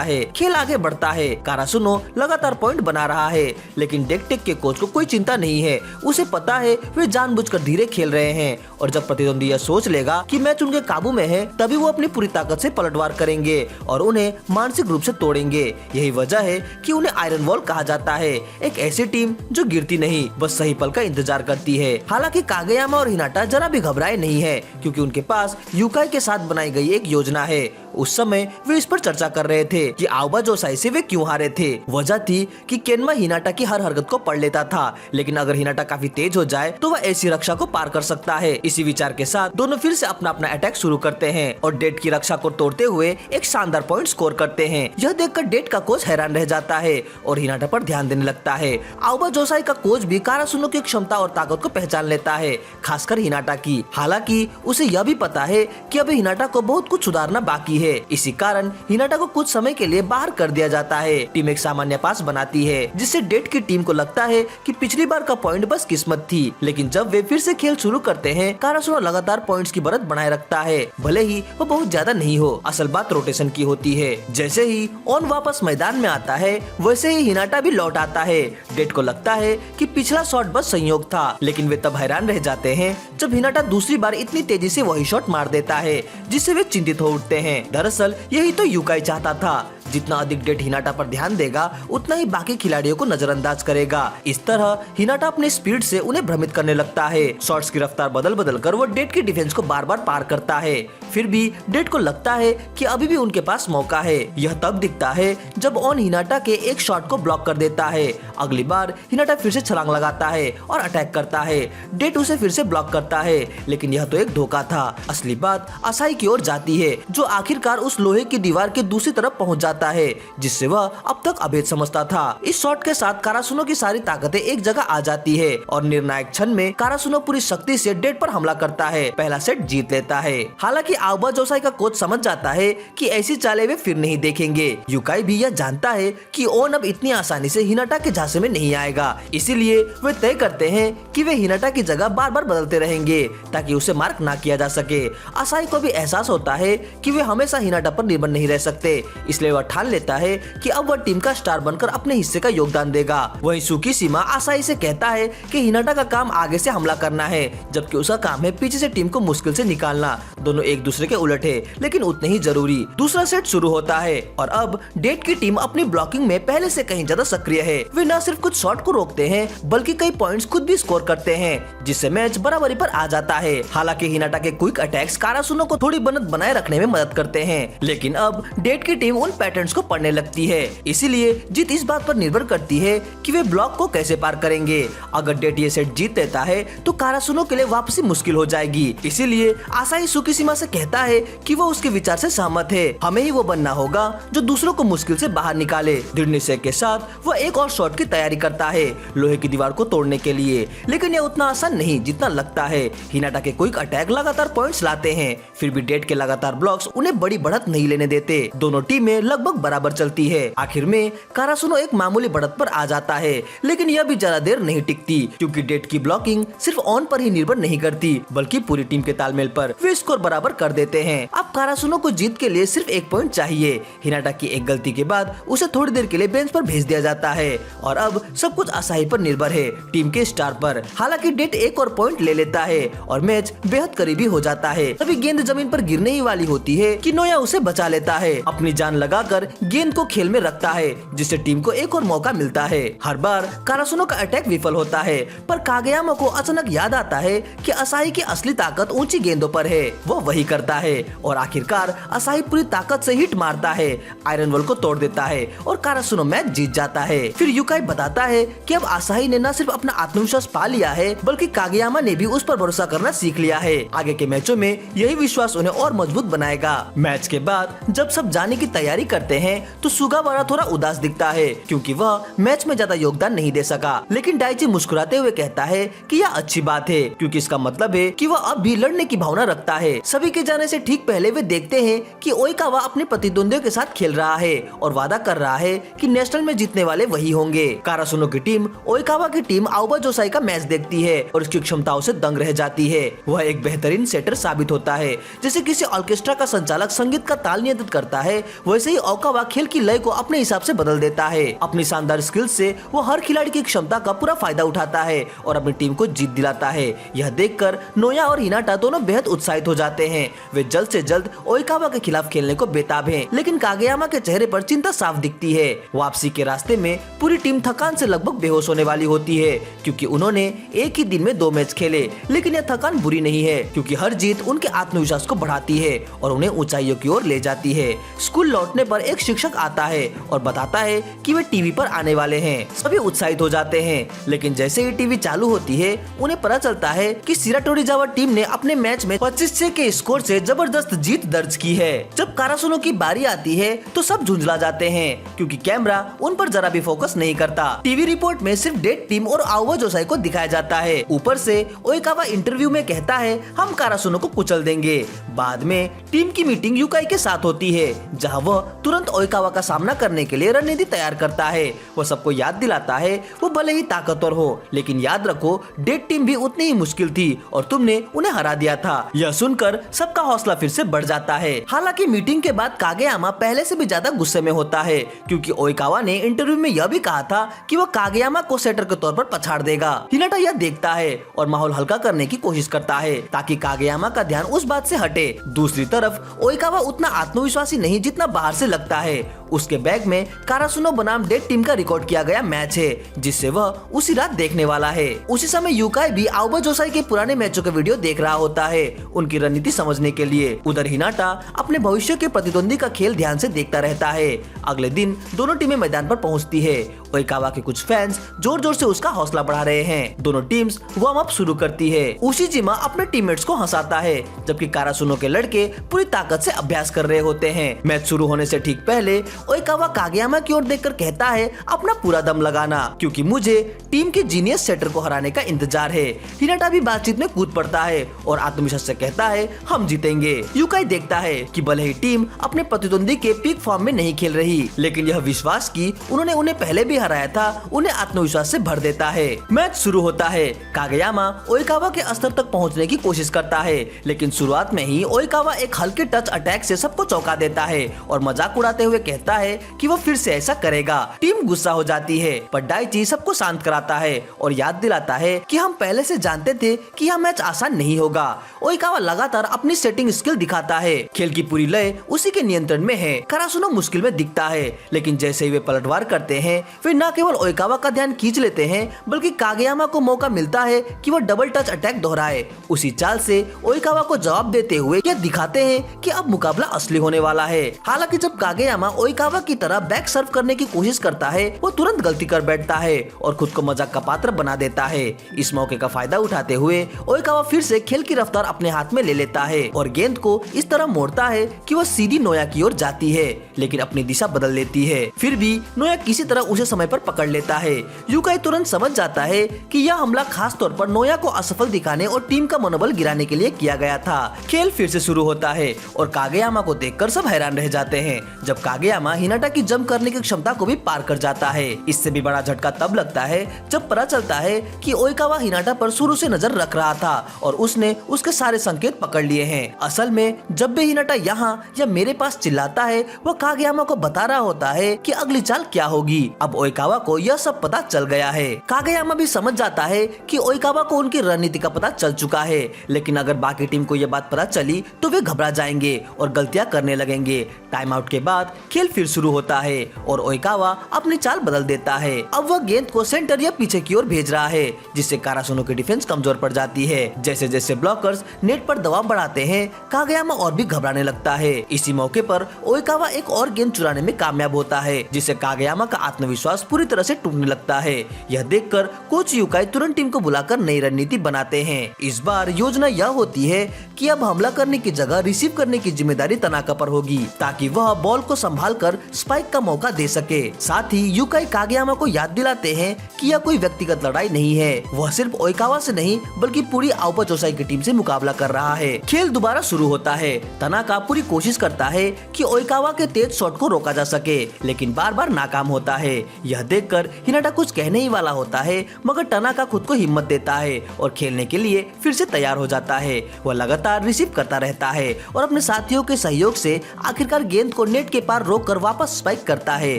है। खेल आगे बढ़ता है। कारासुनो लगातार पॉइंट बना रहा है, लेकिन डेड टेक के कोच को कोई चिंता नहीं है। उसे पता है वे जानबूझकर धीरे खेल रहे हैं और जब प्रतिद्वंदी यह सोच लेगा कि मैच उनके काबू में है तभी वो अपनी पूरी ताकत से पलटवार करेंगे और उन्हें मानसिक रूप से तोड़ेंगे। यही वजह है कि उन्हें आयरन वॉल कहा जाता है, एक ऐसी टीम जो गिरती नहीं बस सही पल का इंतजार करती है। हालांकि कागेयामा और हिनाटा जरा भी घबराए नहीं है क्योंकि उनके पास यूकाई के साथ बनाई गई एक योजना है। उस समय वे इस पर चर्चा कर रहे थे कि आउबा जोसाई से वे क्यों हारे थे। वजह थी कि केनमा हिनाटा की हर हरकत को पढ़ लेता था, लेकिन अगर हिनाटा काफी तेज हो जाए तो वह ऐसी रक्षा को पार कर सकता है। इसी विचार के साथ दोनों फिर से अपना अपना अटैक शुरू करते हैं और डेड की रक्षा को तोड़ते हुए एक शानदार पॉइंट स्कोर करते हैं। यह देखकर डेड का कोच हैरान रह जाता है और हिनाटा पर ध्यान देने लगता है। आउबा जोसाई का कोच भी कारासुनो की क्षमता और ताकत को पहचान लेता है, खासकर हिनाटा की। हालांकि उसे यह भी पता है कि अभी हिनाटा को बहुत कुछ सुधारना बाकी है। इसी कारण हिनाटा को कुछ समय के लिए बाहर कर दिया जाता है। टीम एक सामान्य पास बनाती है जिससे डेड की टीम को लगता है कि पिछली बार का पॉइंट बस किस्मत थी, लेकिन जब वे फिर से खेल शुरू करते हैं कारासुनो लगातार पॉइंट्स की बढ़त बनाए रखता है, भले ही वो बहुत ज्यादा नहीं हो। असल बात रोटेशन की होती है। जैसे ही ऑन वापस मैदान में आता है वैसे ही हिनाटा भी लौट आता है। डेड को लगता है कि पिछला शॉट बस संयोग था, लेकिन वे तब हैरान रह जाते हैं जब हिनाटा दूसरी बार इतनी तेजी से वही शॉट मार देता है जिससे वे चिंतित हो उठते हैं। दरअसल यही तो यूकाई चाहता था। जितना अधिक डेड हिनाटा पर ध्यान देगा उतना ही बाकी खिलाड़ियों को नजरअंदाज करेगा। इस तरह हिनाटा अपनी स्पीड से उन्हें भ्रमित करने लगता है। शॉट्स की रफ्तार बदल बदल कर वो डेड की डिफेंस को बार बार पार करता है। फिर भी डेड को लगता है कि अभी भी उनके पास मौका है। यह तब दिखता है जब ऑन हिनाटा के एक शॉट को ब्लॉक कर देता है। अगली बार हिनाटा फिर से छलांग लगाता है और अटैक करता है। डेड उसे फिर से ब्लॉक करता है, लेकिन यह तो एक धोखा था। असली बात असाई की ओर जाती है जो आखिरकार उस लोहे की दीवार के दूसरी तरफ पहुंच जाता है जिससे वह अब तक अभेद समझता था। इस शॉट के साथ कारासुनो की सारी ताकतें एक जगह आ जाती है और निर्णायक क्षण में कारासुनो पूरी शक्ति से डेड पर हमला करता है। पहला सेट जीत लेता है। हालांकि आउबा जोसाई का कोच समझ जाता है कि ऐसी चालें वे फिर नहीं देखेंगे। यूकाई भी यह जानता है कि ओन अब इतनी आसानी से हिनाटा के झांसे में नहीं आएगा, इसीलिए वे तय करते हैं कि वे हिनाटा की जगह बार बार बदलते रहेंगे ताकि उसे मार्क ना किया जा सके। असाई को भी एहसास होता है कि वे हमेशा हिनाटा पर निर्भर नहीं रह सकते, इसलिए वह ठान लेता है कि अब वह टीम का स्टार बनकर अपने हिस्से का योगदान देगा। वहीं सुकीशिमा असाई से कहता है कि हिनाटा का काम आगे से हमला करना है जबकि उसका काम है पीछे से टीम को मुश्किल से निकालना। दोनों एक दूसरे के उलट है, लेकिन उतने ही जरूरी। दूसरा सेट शुरू होता है और अब डेड की टीम अपनी ब्लॉकिंग में पहले से कहीं ज्यादा सक्रिय है। वे न सिर्फ कुछ शॉट को रोकते हैं बल्कि कई पॉइंट्स खुद भी स्कोर करते हैं जिससे मैच बराबरी पर आ जाता है। हालांकि हिनाटा के क्विक अटैक्स कारासुनो को थोड़ी बनत बनाए रखने में मदद करते हैं, लेकिन अब डेड की टीम उन पैटर्न्स को पढ़ने लगती है। इसीलिए जीत इस बात पर निर्भर करती है कि वे ब्लॉक को कैसे पार करेंगे। अगर डेड ये सेट जीत लेता है तो कारासुनो के लिए वापसी मुश्किल हो जाएगी। इसीलिए आसाई सुकीशिमा से कहता है कि वो उसके विचार से सहमत है। हमें ही वो बनना होगा जो दूसरों को मुश्किल से बाहर निकाले। दृढ़ निश्चय के साथ वो एक और शॉट की तैयारी करता है लोहे की दीवार को तोड़ने के लिए, लेकिन ये उतना आसान नहीं जितना लगता है। हिनाटा के क्विक अटैक लगातार पॉइंट्स लाते हैं, फिर भी डेड के लगातार ब्लॉक्स उन्हें बड़ी बढ़त नहीं लेने देते। दोनों टीमें लगभग बराबर चलती है। आखिर में कारासुनो एक मामूली बढ़त पर आ जाता है, लेकिन यह भी ज्यादा देर नहीं टिकती क्योंकि डेड की ब्लॉकिंग सिर्फ ऑन पर ही निर्भर नहीं करती बल्कि पूरी टीम के तालमेल पर। वे स्कोर बराबर कर देते हैं। अब कारासुनो को जीत के लिए सिर्फ एक पॉइंट चाहिए। हिनाटा की एक गलती के बाद उसे थोड़ी देर के लिए बेंच पर भेज दिया जाता है और अब सब कुछ असाई पर निर्भर है, टीम के स्टार पर। हालांकि डेड एक और पॉइंट ले लेता है और मैच बेहद करीबी हो जाता है। तभी गेंद जमीन पर गिरने ही वाली होती है कि नोया उसे बचा लेता है। अपनी जान लगाकर गेंद को खेल में रखता है जिससे टीम को एक और मौका मिलता है। हर बार कारासुनो का अटैक विफल होता है, पर कागेयामा को अचानक याद आता है कि असाई की असली ताकत ऊंची गेंदों पर है। वो वही करता है और आखिरकार असाई पूरी ताकत से हिट मारता है, आयरन वॉल को तोड़ देता है और कारासुनो मैच जीत जाता है। फिर यूकाई बताता है कि अब असाई ने न सिर्फ अपना आत्मविश्वास पा लिया है बल्कि कागेयामा ने भी उस पर भरोसा करना सीख लिया है। आगे के मैचों में में यही विश्वास उन्हें और मजबूत बनाएगा। मैच के बाद जब सब जाने की तैयारी करते हैं तो सुगावारा थोड़ा उदास दिखता है क्योंकि वह मैच में ज्यादा योगदान नहीं दे सका, लेकिन डाइची मुस्कुराते हुए कहता है कि यह अच्छी बात है क्योंकि इसका मतलब है कि वह अब भी लड़ने की भावना रखता है। सभी के जाने से ठीक पहले वे देखते हैं कि ओइकावा अपने प्रतिद्वंदियों के साथ खेल रहा है और वादा कर रहा है कि नेशनल में जीतने वाले वही होंगे। कारासुनो की टीम ओइकावा की टीम आउबा जोसाई का मैच देखती है और उसकी क्षमताओं से दंग रह जाती है। वह एक बेहतरीन सेटर साबित होता है। जैसे किसी ऑर्केस्ट्रा का संचालक संगीत का ताल नियंत्रित करता है, वैसे ही ओइकावा खेल की लय को अपने हिसाब से बदल देता है। अपनी शानदार स्किल्स से वो हर खिलाड़ी की क्षमता का पूरा फायदा उठाता है और अपनी टीम को जीत दिलाता है। यह देखकर नोया और हिनाटा दोनों बेहद उत्साहित हो जाते हैं। वे जल्द से जल्द ओइकावा के खिलाफ खेलने को बेताब हैं, लेकिन कागेयामा के चेहरे पर चिंता साफ दिखती है। वापसी के रास्ते में पूरी टीम थकान से लगभग बेहोश होने वाली होती है क्योंकि उन्होंने एक ही दिन में 2 मैच खेले। लेकिन यह थकान बुरी नहीं है क्योंकि हर जीत उनके आत्मविश्वास को बढ़ाती है और उन्हें ऊंचाइयों की ओर ले जाती है। स्कूल लौटने पर एक शिक्षक आता है और बताता है कि वे टीवी पर आने वाले हैं। सभी उत्साहित हो जाते हैं, लेकिन जैसे ही टीवी चालू होती है उन्हें पता चलता है कि शिराटोरिजावा टीम ने अपने मैच में 25-6 के स्कोर से जबरदस्त जीत दर्ज की है। जब कारासुनो की बारी आती है तो सब झुंझला जाते हैं क्योंकि कैमरा उन पर जरा भी फोकस नहीं करता। टीवी रिपोर्ट में सिर्फ डेड टीम और आउबा जोसाई को दिखाया जाता है। ऊपर से ओइकावा इंटरव्यू में कहता है हम कारासुनो को कुचल देंगे। बाद में टीम की मीटिंग युकाई के साथ होती है जहां वह तुरंत ओइकावा का सामना करने के लिए रणनीति तैयार करता है। वह सबको याद दिलाता है वो भले ही ताकतवर हो, लेकिन याद रखो डेड टीम भी उतनी ही मुश्किल थी और तुमने उन्हें हरा दिया था। यह सुनकर सबका हौसला फिर से बढ़ जाता है। हालांकि मीटिंग के बाद कागेयामा पहले से भी ज्यादा गुस्से में होता है क्योंकि ओइकावा ने इंटरव्यू में यह भी कहा था कि वह कागेयामा को सेटर के तौर पर पछाड़ देगा। हिनाटा यह देखता है और माहौल हल्का करने की कोशिश करता है ताकि कागेयामा का ध्यान उस बात से हटे। दूसरी तरफ ओइकावा उतना आत्मविश्वासी नहीं जितना बाहर से लगता है। उसके बैग में कारासुनो बनाम डेड टीम का रिकॉर्ड किया गया मैच है जिससे वह उसी रात देखने वाला है। उसी समय युकाई भी आउबा जोसाई के पुराने मैचों के वीडियो देख रहा होता है उनकी रणनीति समझने के लिए। उधर हिनाटा अपने भविष्य के प्रतिद्वंदी का खेल ध्यान से देखता रहता है। अगले दिन दोनों टीमें मैदान पर पहुंचती है। ओइकावा के कुछ फैंस जोर जोर से उसका हौसला बढ़ा रहे हैं। दोनों टीम्स वार्म अप शुरू करती है। उशिजिमा अपने टीममेट्स को हंसाता है जबकि कारासुनो के लड़के पूरी ताकत से अभ्यास कर रहे होते हैं। मैच शुरू होने से ठीक पहले ओइकावा कागेयामा की ओर देखकर कहता है अपना पूरा दम लगाना क्योंकि मुझे टीम के जीनियस सेटर को हराने का इंतजार है। हिनाटा भी बातचीत में कूद पड़ता है और आत्मविश्वास से कहता है हम जीतेंगे। युकाई देखता है कि भले ही टीम अपने प्रतिद्वंदी के पीक फॉर्म में नहीं खेल रही, लेकिन यह विश्वास कि उन्होंने उन्हें पहले भी हराया था उन्हें आत्मविश्वास से भर देता है। मैच शुरू होता है। कागेयामा ओइकावा के स्तर तक पहुंचने की कोशिश करता है, लेकिन शुरुआत में ही ओइकावा एक हल्के टच अटैक से सबको चौंका देता है और मजाक उड़ाते हुए कहता है कि वो फिर से ऐसा करेगा। टीम गुस्सा हो जाती है पर डाइची सबको शांत कराता है और याद दिलाता है कि हम पहले से जानते थे कि यह मैच आसान नहीं होगा। ओइकावा लगातार अपनी सेटिंग स्किल दिखाता है। खेल की पूरी लय उसी के नियंत्रण में है। कारासुनो मुश्किल में दिखता है, लेकिन जैसे ही वे पलटवार करते हैं वे न केवल ओइकावा का ध्यान खींच लेते हैं बल्कि कागेयामा को मौका मिलता है कि वह डबल टच अटैक दोहराए। उसी चाल से ओइकावा को जवाब देते हुए यह दिखाते हैं कि अब मुकाबला असली होने वाला है। हालांकि जब कागेयामा ओइकावा की तरह बैक सर्व करने की कोशिश करता है वो तुरंत गलती कर बैठता है और खुद को मजाक का पात्र बना देता है। इस मौके का फायदा उठाते हुए ओइकावा फिर से खेल की रफ्तार अपने हाथ में ले लेता है और गेंद को इस तरह मोड़ता है कि वह सीधी नोया की ओर जाती है, लेकिन अपनी दिशा बदल लेती है। फिर भी नोया किसी तरह उसे समय पर पकड़ लेता है। युकाई तुरंत समझ जाता है कि यह हमला खास तौर पर नोया को असफल दिखाने और टीम का मनोबल गिराने के लिए किया गया था। खेल फिर से शुरू होता है और कागेयामा को देखकर सब हैरान रह जाते हैं जब कागेयामा हिनाटा की जंप करने की क्षमता को भी पार कर जाता है। इससे भी बड़ा झटका तब लगता है जब पता चलता है कि ओइकावा हिनाटा पर शुरू से नजर रख रहा था और उसने उसके सारे संकेत पकड़ लिए हैं। असल में जब भी हिनाटा यहाँ या मेरे पास चिल्लाता है वह कागेयामा को बता रहा होता है कि अगली चाल क्या होगी। अब ओइकावा को यह सब पता चल गया है। कागेयामा भी समझ जाता है कि ओइकावा को उनकी रणनीति का पता चल चुका है, लेकिन अगर बाकी टीम को यह बात पता चली तो वे घबरा जाएंगे और गलतियां करने लगेंगे। टाइम आउट के बाद खेल फिर शुरू होता है और ओइकावा अपनी चाल बदल देता है। अब वह गेंद को सेंटर या पीछे की ओर भेज रहा है जिससे कारासुनो की डिफेंस कमजोर पड़ जाती है। जैसे जैसे ब्लॉकर्स नेट पर दबाव बढ़ाते हैं कागेयामा और भी घबराने लगता है। इसी मौके पर ओइकावा एक और गेंद चुराने में कामयाब होता है जिससे कागेयामा का आत्मविश्वास पूरी तरह से टूटने लगता है। यह देखकर कोच युकाई तुरंत टीम को बुलाकर नई रणनीति बनाते हैं। इस बार योजना यह होती है है कि अब हमला करने की जगह रिसीव करने की जिम्मेदारी तनाका पर होगी, ताकि वह बॉल को संभाल कर स्पाइक का मौका दे सके। साथ ही यूकाई कागेयामा को याद दिलाते हैं कि यह कोई व्यक्तिगत लड़ाई नहीं है, वह सिर्फ ओइकावा से नहीं बल्कि पूरी आओबा जोसाई की टीम से मुकाबला कर रहा है। खेल दोबारा शुरू होता है। तनाका पूरी कोशिश करता है कि ओइकावा के तेज शॉट को रोका जा सके, लेकिन बार बार नाकाम होता है। यह देखकर हिनाटा कुछ कहने ही वाला होता है, मगर तनाका खुद को हिम्मत देता है और खेलने के लिए फिर से तैयार हो जाता है। वह लगातार रिसीव करता रहता है और अपने साथियों के सहयोग से आखिरकार गेंद को नेट के पार रोककर वापस स्पाइक करता है।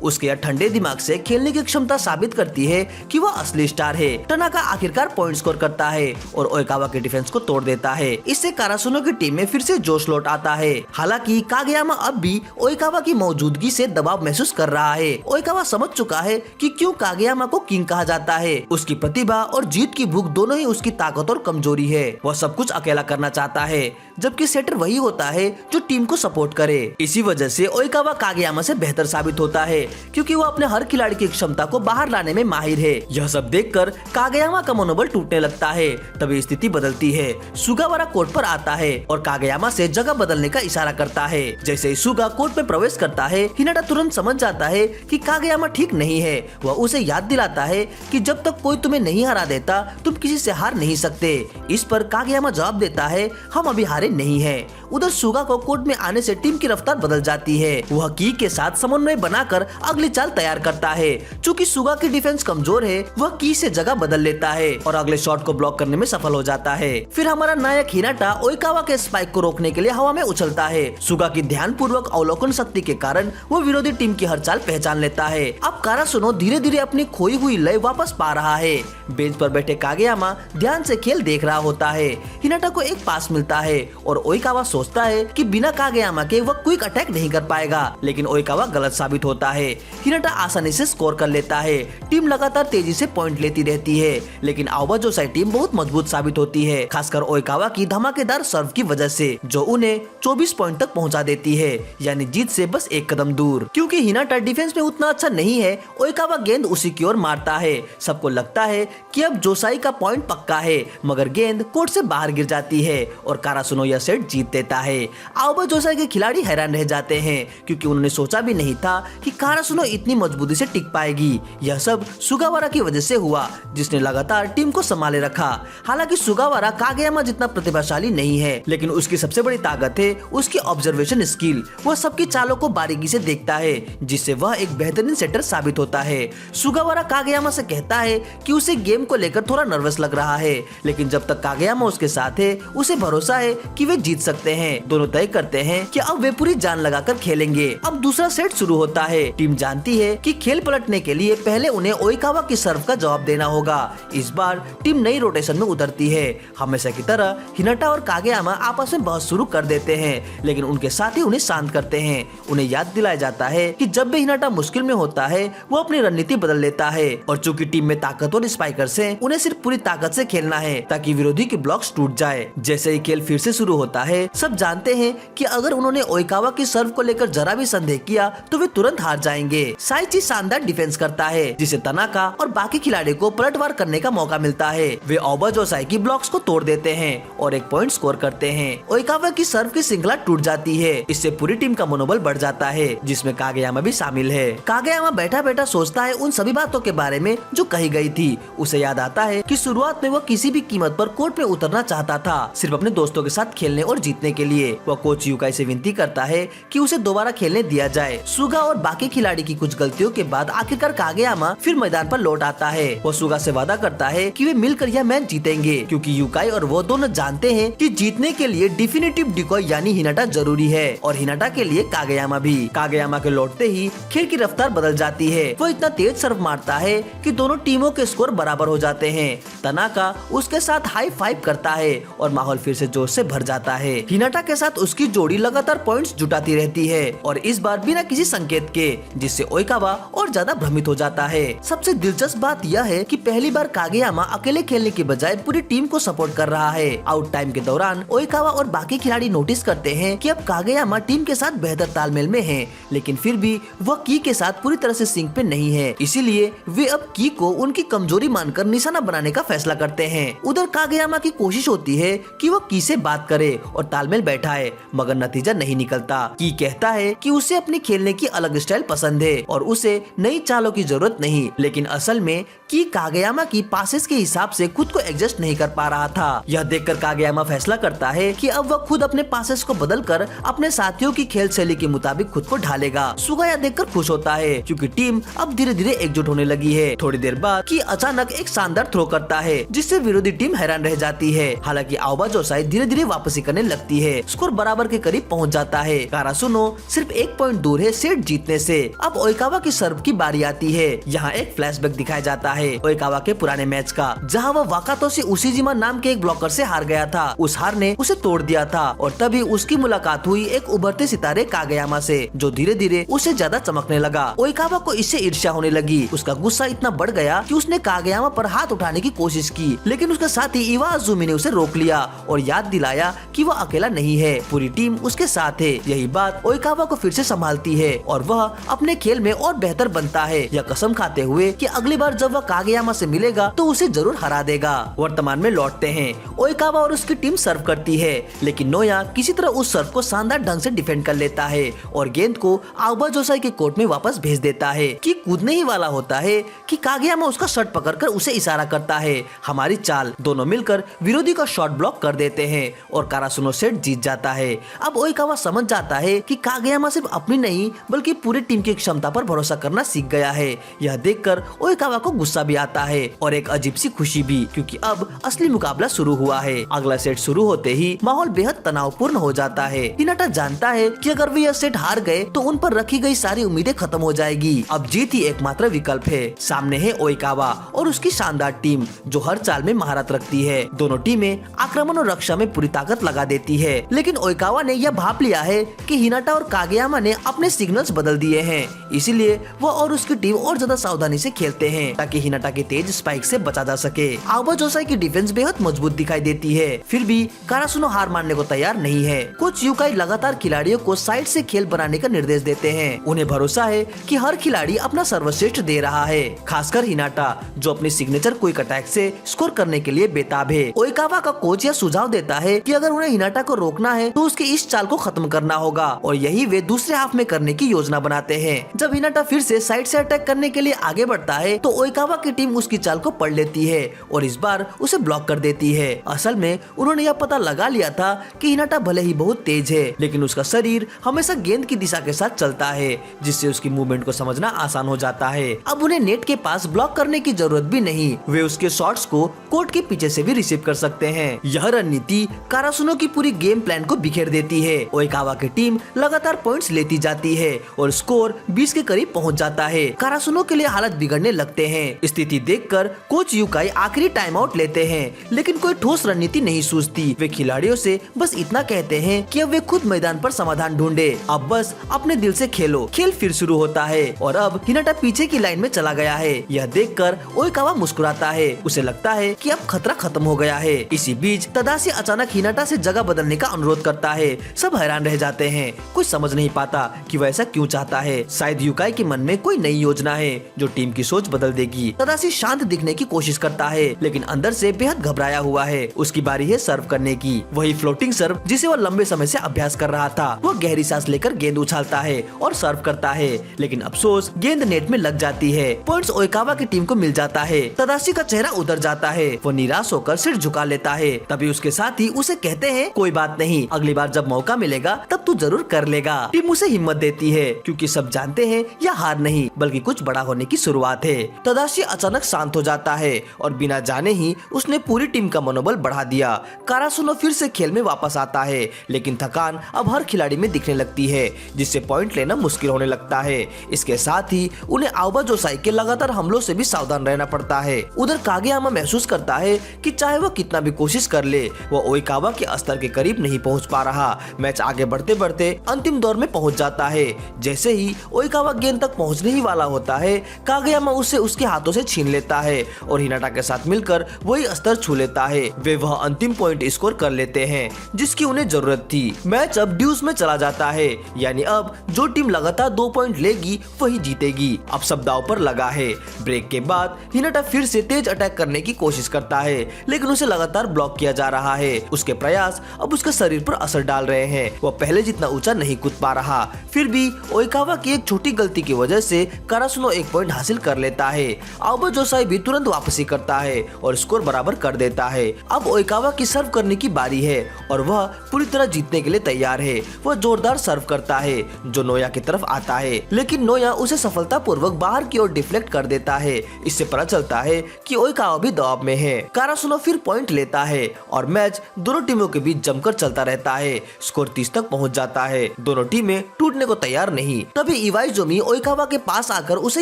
उसके ठंडे दिमाग से खेलने की क्षमता साबित करती है कि वह असली स्टार है। तनाका आखिरकार पॉइंट स्कोर करता है और ओइकावा के डिफेंस को तोड़ देता है। इससे कारासुनो की टीम में फिर से जोश लौट आता है। हालांकि कागेयामा अब भी ओइकावा की मौजूदगी से दबाव महसूस कर रहा है। ओइकावा समझ चुका है कि क्यों कागेयामा को किंग कहा जाता है। उसकी प्रतिभा और जीत की भूख दोनों ही उसकी ताकत और कमजोरी है। वह सब कुछ अकेला करना चाहता है, जबकि सेटर वही होता है जो टीम को सपोर्ट करे। इसी वजह से ओइकावा कागेयामा से बेहतर साबित होता है, क्योंकि वो अपने हर खिलाड़ी की क्षमता को बाहर लाने में माहिर है। यह सब देखकर कागेयामा का मनोबल टूटने लगता है। तभी स्थिति बदलती है। सुगावारा कोर्ट पर आता है और कागेयामा से जगह बदलने का इशारा करता है। जैसे ही सुगा कोर्ट में प्रवेश करता है, हिनाटा तुरंत समझ जाता है कि कागेयामा ठीक नहीं है। वह उसे याद दिलाता है कि जब तक कोई तुम्हें नहीं हरा देता, तुम किसी से हार नहीं सकते। इस पर कागेयामा जवाब देता है, हम अभी हारे नहीं हैं। उधर सुगा को कोर्ट में आने से टीम की रफ्तार बदल जाती है। वह की के साथ समन्वय बनाकर अगली चाल तैयार करता है। चूंकि सुगा की डिफेंस कमजोर है, वह की से जगह बदल लेता है और अगले शॉट को ब्लॉक करने में सफल हो जाता है। फिर हमारा नायक हिनाटा ओइकावा के स्पाइक को रोकने के लिए हवा में उछलता है। सुगा की ध्यानपूर्वक अवलोकन शक्ति के कारण वो विरोधी टीम की हर चाल पहचान लेता है। अब कारासुनो धीरे धीरे अपनी खोई हुई लय वापस पा रहा है। बेंच पर बैठे कागेयामा ध्यान से खेल देख रहा होता है। हिनाटा को एक पास मिलता है और ओइकावा सोचता है कि बिना कागेयामा के वह क्विक अटैक नहीं कर पाएगा, लेकिन ओइकावा गलत साबित होता है। हिनाटा आसानी से स्कोर कर लेता है। टीम लगातार तेजी से पॉइंट लेती रहती है, लेकिन आओबा जोसाई टीम बहुत मजबूत साबित होती है, खासकर ओइकावा की धमाकेदार सर्व की वजह से, जो उन्हें 24 पॉइंट तक पहुंचा देती है, यानी जीत से बस एक कदम दूर। क्योंकि हिनाटा डिफेंस में उतना अच्छा नहीं है, ओइकावा गेंद उसी की ओर मारता है। सबको लगता है कि अब जोसाई का पॉइंट पक्का है, मगर गेंद कोर्ट से बाहर गिर जाती है और कारासुनो यह सेट जीत देता है। आओबा जोसाई के खिलाड़ी हैरान रह जाते हैं, क्योंकि उन्होंने सोचा भी नहीं था कि कारासुनो इतनी मजबूती से टिक पाएगी। यह सब सुगावारा की वजह से हुआ, जिसने लगातार टीम को संभाले रखा। हालांकि सुगावारा कागेयामा जितना प्रतिभाशाली नहीं है, लेकिन उसकी सबसे बड़ी ताकत है उसकी ऑब्जर्वेशन स्किल। वह सबकी चालों को बारीकी से देखता है, जिससे वह एक बेहतरीन सेटर साबित होता है। सुगावारा कागेयामा से कहता है कि उसे गेम को लेकर थोड़ा नर्वस लग रहा है, लेकिन जब तक कागेयामा उसके साथ है, उसे भरोसा है कि वे जीत सकते हैं। दोनों तय करते हैं कि अब वे पूरी जान लगाकर खेलेंगे। अब दूसरा सेट शुरू होता है। टीम जानती है कि खेल पलटने के लिए पहले उन्हें ओइकावा की सर्व का जवाब देना होगा। इस बार टीम नई रोटेशन में उतरती है। हमेशा की तरह हिनाटा और कागेयामा आपस में बहस शुरू कर देते हैं, लेकिन उनके साथी उन्हें शांत करते हैं। उन्हें याद दिलाया जाता है कि जब भी हिनाटा मुश्किल में होता है, वो अपनी रणनीति बदल लेता है, और चूंकि टीम में ताकतवर स्पाइकर्स हैं, उन्हें सिर्फ पूरी ताकत से खेलना है ताकि विरोधी के ब्लॉक्स टूट जाए। जैसे ही खेल फिर से शुरू होता है, सब जानते हैं कि अगर उन्होंने ओइकावा की सर्व को लेकर जरा भी संदेह किया तो वे तुरंत हार जाएंगे। साइची शानदार डिफेंस करता है, जिसे तनाका और बाकी खिलाड़ी को पलटवार करने का मौका मिलता है। वे आओबा जोसाई की ब्लॉक्स को तोड़ देते हैं और एक पॉइंट स्कोर करते हैं। ओइकावा की सर्व की श्रृंखला टूट जाती है। इससे पूरी टीम का मनोबल बढ़ जाता है, जिसमें कागेयामा भी शामिल है। कागेयामा बैठा बैठा सोचता है उन सभी बातों के बारे में जो कही गई थी। उसे याद आता है कि शुरुआत में वह किसी भी कीमत पर कोर्ट में उतरना चाहता था, सिर्फ अपने दोस्तों के साथ खेलने और जीतने के लिए। वह कोच यूकाई से विनती करता है कि उसे दोबारा खेलने दिया जाए। सुगा और बाकी खिलाड़ी की कुछ गलतियों के बाद आखिरकार कागेयामा फिर मैदान पर लौट आता है। वो सुगा से वादा करता है कि वे मिलकर यह मैच जीतेंगे, क्योंकि यूकाई और वो दोनों जानते हैं कि जीतने के लिए डिफिनिटिव डिकॉय यानी हिनाटा जरूरी है, और हिनाटा के लिए कागेयामा भी। कागेयामा के लौटते ही खेल की रफ्तार बदल जाती है। वो इतना तेज सर्व मारता है कि दोनों टीमों के स्कोर बराबर हो जाते हैं। तनाका उसके साथ हाई फाइव करता है और माहौल फिर से जोश से भर जाता है। हिनाटा के साथ उसकी जोड़ी लगातार पॉइंट्स जुटाती रहती है और इस बार बिना किसी संकेत के, जिससे ओइकावा और ज्यादा भ्रमित हो जाता है। सबसे दिलचस्प बात यह है कि पहली बार कागेयामा अकेले खेलने के बजाय पूरी टीम को सपोर्ट कर रहा है। आउट टाइम के दौरान ओइकावा और बाकी खिलाड़ी नोटिस करते हैं कि अब कागेयामा टीम के साथ बेहतर तालमेल में है, लेकिन फिर भी वह की के साथ पूरी तरह से सिंक पे नहीं है। इसीलिए वे अब की को उनकी कमजोरी मानकर निशाना बनाने का फैसला करते हैं। उधर कागेयामा की कोशिश होती है कि वो की से बात करे और तालमेल बैठाए, मगर नतीजा नहीं निकलता। की कहता है कि उसे अपनी खेलने की अलग स्टाइल पसंद है और उसे नई चालों की जरूरत नहीं, लेकिन असल में की कागेयामा की पासेस के हिसाब से खुद को एडजस्ट नहीं कर पा रहा था। यह देखकर कागेयामा फैसला करता है कि अब वह खुद अपने पासेस को बदलकर अपने साथियों की खेल शैली के मुताबिक खुद को ढालेगा। सुगा यह देखकर खुश होता है क्योंकि टीम अब धीरे धीरे एकजुट होने लगी है। थोड़ी देर बाद की अचानक एक शानदार थ्रो करता है जिससे विरोधी टीम हैरान रह जाती है। हालांकि आओबा जोसाई धीरे धीरे वापसी करने लगती है। स्कोर बराबर के करीब पहुंच जाता है। कारासुनो सिर्फ 1 पॉइंट दूर है सेट जीतने से। अब ओइकावा की सर्व की बारी आती है। यहाँ एक फ्लैशबैक दिखाया जाता है ओइकावा के पुराने मैच का, जहाँ वह वाकातोशी उशिजिमा नाम के एक ब्लॉकर से हार गया था। उस हार ने उसे तोड़ दिया था और तभी उसकी मुलाकात हुई एक उभरते सितारे कागेयामा से, जो धीरे धीरे उसे ज्यादा चमकने लगा। ओइकावा को इससे ईर्ष्या होने लगी। उसका गुस्सा इतना बढ़ गया कि उसने कागेयामा पर हाथ उठाने की कोशिश की, लेकिन उसके साथी इवा अजुमी ने उसे रोक लिया और याद दिलाया कि वह अकेला नहीं है, पूरी टीम उसके साथ है। यही बात ओइकावा को फिर से संभालती है और वह अपने खेल में और बेहतर बनता है, यह कसम खाते हुए कि अगली बार जब वह कागेयामा से मिलेगा तो उसे जरूर हरा देगा। वर्तमान में लौटते हैं। ओइकावा और उसकी टीम सर्व करती है, लेकिन नोया किसी तरह उस सर्व को शानदार ढंग से डिफेंड कर लेता है और गेंद को आओबा जोसाई के कोर्ट में वापस भेज देता है। कि कूदने ही वाला होता है कि कागेयामा उसका शर्ट पकड़कर उसे इशारा करता है। हमारी चाल, दोनों मिलकर विरोधी का शॉट ब्लॉक कर देते हैं और कारासुनो सेट जीत जाता है। अब ओइकावा समझ जाता है कि कागेयामा सिर्फ अपनी नहीं बल्कि पूरी टीम की क्षमता पर भरोसा करना सीख गया है। यह देखकर ओइकावा को गुस्सा भी आता है और एक अजीब सी खुशी भी, क्योंकि अब असली मुकाबला शुरू हुआ है। अगला सेट शुरू होते ही माहौल बेहद तनावपूर्ण हो जाता है। हिनाटा जानता है कि अगर वे यह सेट हार गए तो उन पर रखी गई सारी उम्मीदें खत्म हो जाएगी। अब जीत ही एकमात्र विकल्प है। सामने है ओइकावा और उसकी शानदार टीम जो हर चाल में महारत रखती है। दोनों टीमें आक्रमण और रक्षा में पूरी ताकत लगा देती है, लेकिन ओइकावा ने यह भाप लिया है कि हिनाटा और कागेयामा ने अपने सिग्नल्स बदल दिए हैं। इसीलिए वो और उसकी टीम और ज्यादा सावधानी से खेलते हैं ताकि हिनाटा के तेज स्पाइक से बचा जा सके। आओबा जोसाई की डिफेंस बेहद मजबूत दिखाई देती है, फिर भी कारासुनो हार मानने को तैयार नहीं है। कोच यूकाई लगातार खिलाड़ियों को साइड से खेल बनाने का निर्देश देते हैं। उन्हें भरोसा है कि हर खिलाड़ी अपना सर्वश्रेष्ठ दे रहा है, खासकर हिनाटा जो अपनी सिग्नेचर क्विक अटैक से स्कोर करने के लिए बेताब है। ओइकावा का कोच यह सुझाव देता है कि अगर उन्हें हिनाटा को रोकना है तो उसके इस चाल को खत्म करना होगा और यही वे दूसरे हाफ में करने की योजना बनाते हैं। जब हिनाटा फिर से साइड से अटैक करने के लिए आगे बढ़ता है तो ओइकावा की टीम उसकी चाल को पढ़ लेती है और इस बार उसे ब्लॉक कर देती है। असल में उन्होंने यह पता लगा लिया था कि हिनाटा भले ही बहुत तेज है, लेकिन उसका शरीर हमेशा गेंद की दिशा के साथ चलता है, जिससे उसकी मूवमेंट को समझना आसान हो जाता है। अब उन्हें नेट के पास ब्लॉक करने की जरूरत भी नहीं, वे उसके शॉट्स को कोर्ट के पीछे से भी रिसीव कर सकते हैं। यह रणनीति कारासुनो की पूरी गेम प्लान को बिखेर देती है। ओइकावा की टीम लगातार पॉइंट्स लेती जाती है और स्कोर 20 के करीब पहुंच जाता है। कारासुनो के लिए हालत बिगड़ने लगते हैं। स्थिति देखकर कोच यूकाई आखिरी टाइम आउट लेते हैं, लेकिन कोई ठोस रणनीति नहीं सूझती। वे खिलाड़ियों से बस इतना कहते हैं कि अब वे खुद मैदान पर समाधान ढूंढे, अब बस अपने दिल से खेलो। खेल फिर शुरू होता है और अब हिनाटा पीछे की लाइन में चला गया है। यह देखकर ओइकावा मुस्कुराता है, उसे लगता है कि अब खतरा खत्म हो गया है। इसी बीच तदाशी अचानक हिनाटा से जगह बदलने का अनुरोध करता है। सब हैरान रह जाते हैं, कुछ समझ नहीं पाता कि वह ऐसा क्यों चाहता है। शायद यूकाई के मन में कोई नई योजना है जो टीम की सोच बदल देगी। तदाशी शांत दिखने की कोशिश करता है, लेकिन अंदर से बेहद घबराया हुआ है। उसकी बारी है सर्व करने की, वही फ्लोटिंग सर्व जिसे वह लंबे समय से अभ्यास कर रहा था। वह गहरी सांस लेकर गेंद उछालता है और सर्व करता है, लेकिन अफसोस गेंद नेट में लग जाती है। पॉइंट्स ओइकावा की टीम को मिल जाता है। तदाशी का चेहरा उधर जाता है, वो निराश होकर सिर झुका लेता है। तभी उसके साथी उसे कहते हैं कोई बात नहीं, अगली बार जब मौका मिलेगा तब तू जरूर कर लेगा। टीम उसे हिम्मत देती है क्योंकि सब जानते हैं यह हार नहीं बल्कि कुछ बड़ा होने की शुरुआत है। तदाशी अचानक शांत हो जाता है और बिना जाने ही उसने पूरी टीम का मनोबल बढ़ा दिया। कारासुनो फिर से खेल में वापस आता है, लेकिन थकान अब हर खिलाड़ी में दिखने लगती है, जिससे पॉइंट लेना मुश्किल होने लगता है। इसके साथ ही उन्हें आओबा जोसाई के लगातार हमलों से भी सावधान रहना पड़ता है। उधर कागेयामा महसूस करता है कि चाहे वह कितना भी कोशिश कर ले, वह ओइकावा के स्तर के करीब करीब नहीं पहुंच पा रहा। मैच आगे बढ़ते बढ़ते अंतिम दौर में पहुंच जाता है। जैसे ही ओइकावा गेंद तक पहुंचने ही वाला होता है, कागेयामा उससे उसके हाथों से छीन लेता है और हिनाटा के साथ मिलकर वही स्तर छू लेता है। वे वह अंतिम पॉइंट स्कोर कर लेते हैं जिसकी उन्हें जरूरत थी। मैच अब ड्यूस में चला जाता है, यानी अब जो टीम लगातार 2 पॉइंट लेगी वही जीतेगी। अब सब दांव पर लगा है। ब्रेक के बाद हिनाटा फिर से तेज अटैक करने की कोशिश करता है, लेकिन उसे लगातार ब्लॉक किया जा रहा है। उसके प्रयास अब उसके शरीर पर असर डाल रहे हैं। वह पहले जितना ऊंचा नहीं कूद पा रहा। फिर भी ओइकावा की एक छोटी गलती की वजह से कारासुनो 1 पॉइंट हासिल कर लेता है। आओबा जोसाई भी तुरंत वापसी करता है और स्कोर बराबर कर देता है। अब ओइकावा की सर्व करने की बारी है और वह पूरी तरह जीतने के लिए तैयार है। वह जोरदार सर्व करता है जो नोया की तरफ आता है, लेकिन नोया उसे सफलतापूर्वक बाहर की ओर डिफ्लेक्ट कर देता है। इससे पता चलता है कि ओइकावा भी दबाव में है। कारासुनो फिर पॉइंट लेता है और मैच दोनों टीमों के बीच जमकर चलता रहता है। स्कोर 30 तक पहुंच जाता है। दोनों टीमें टूटने को तैयार नहीं। तभी इवाइजोमी ओइकावा के पास आकर उसे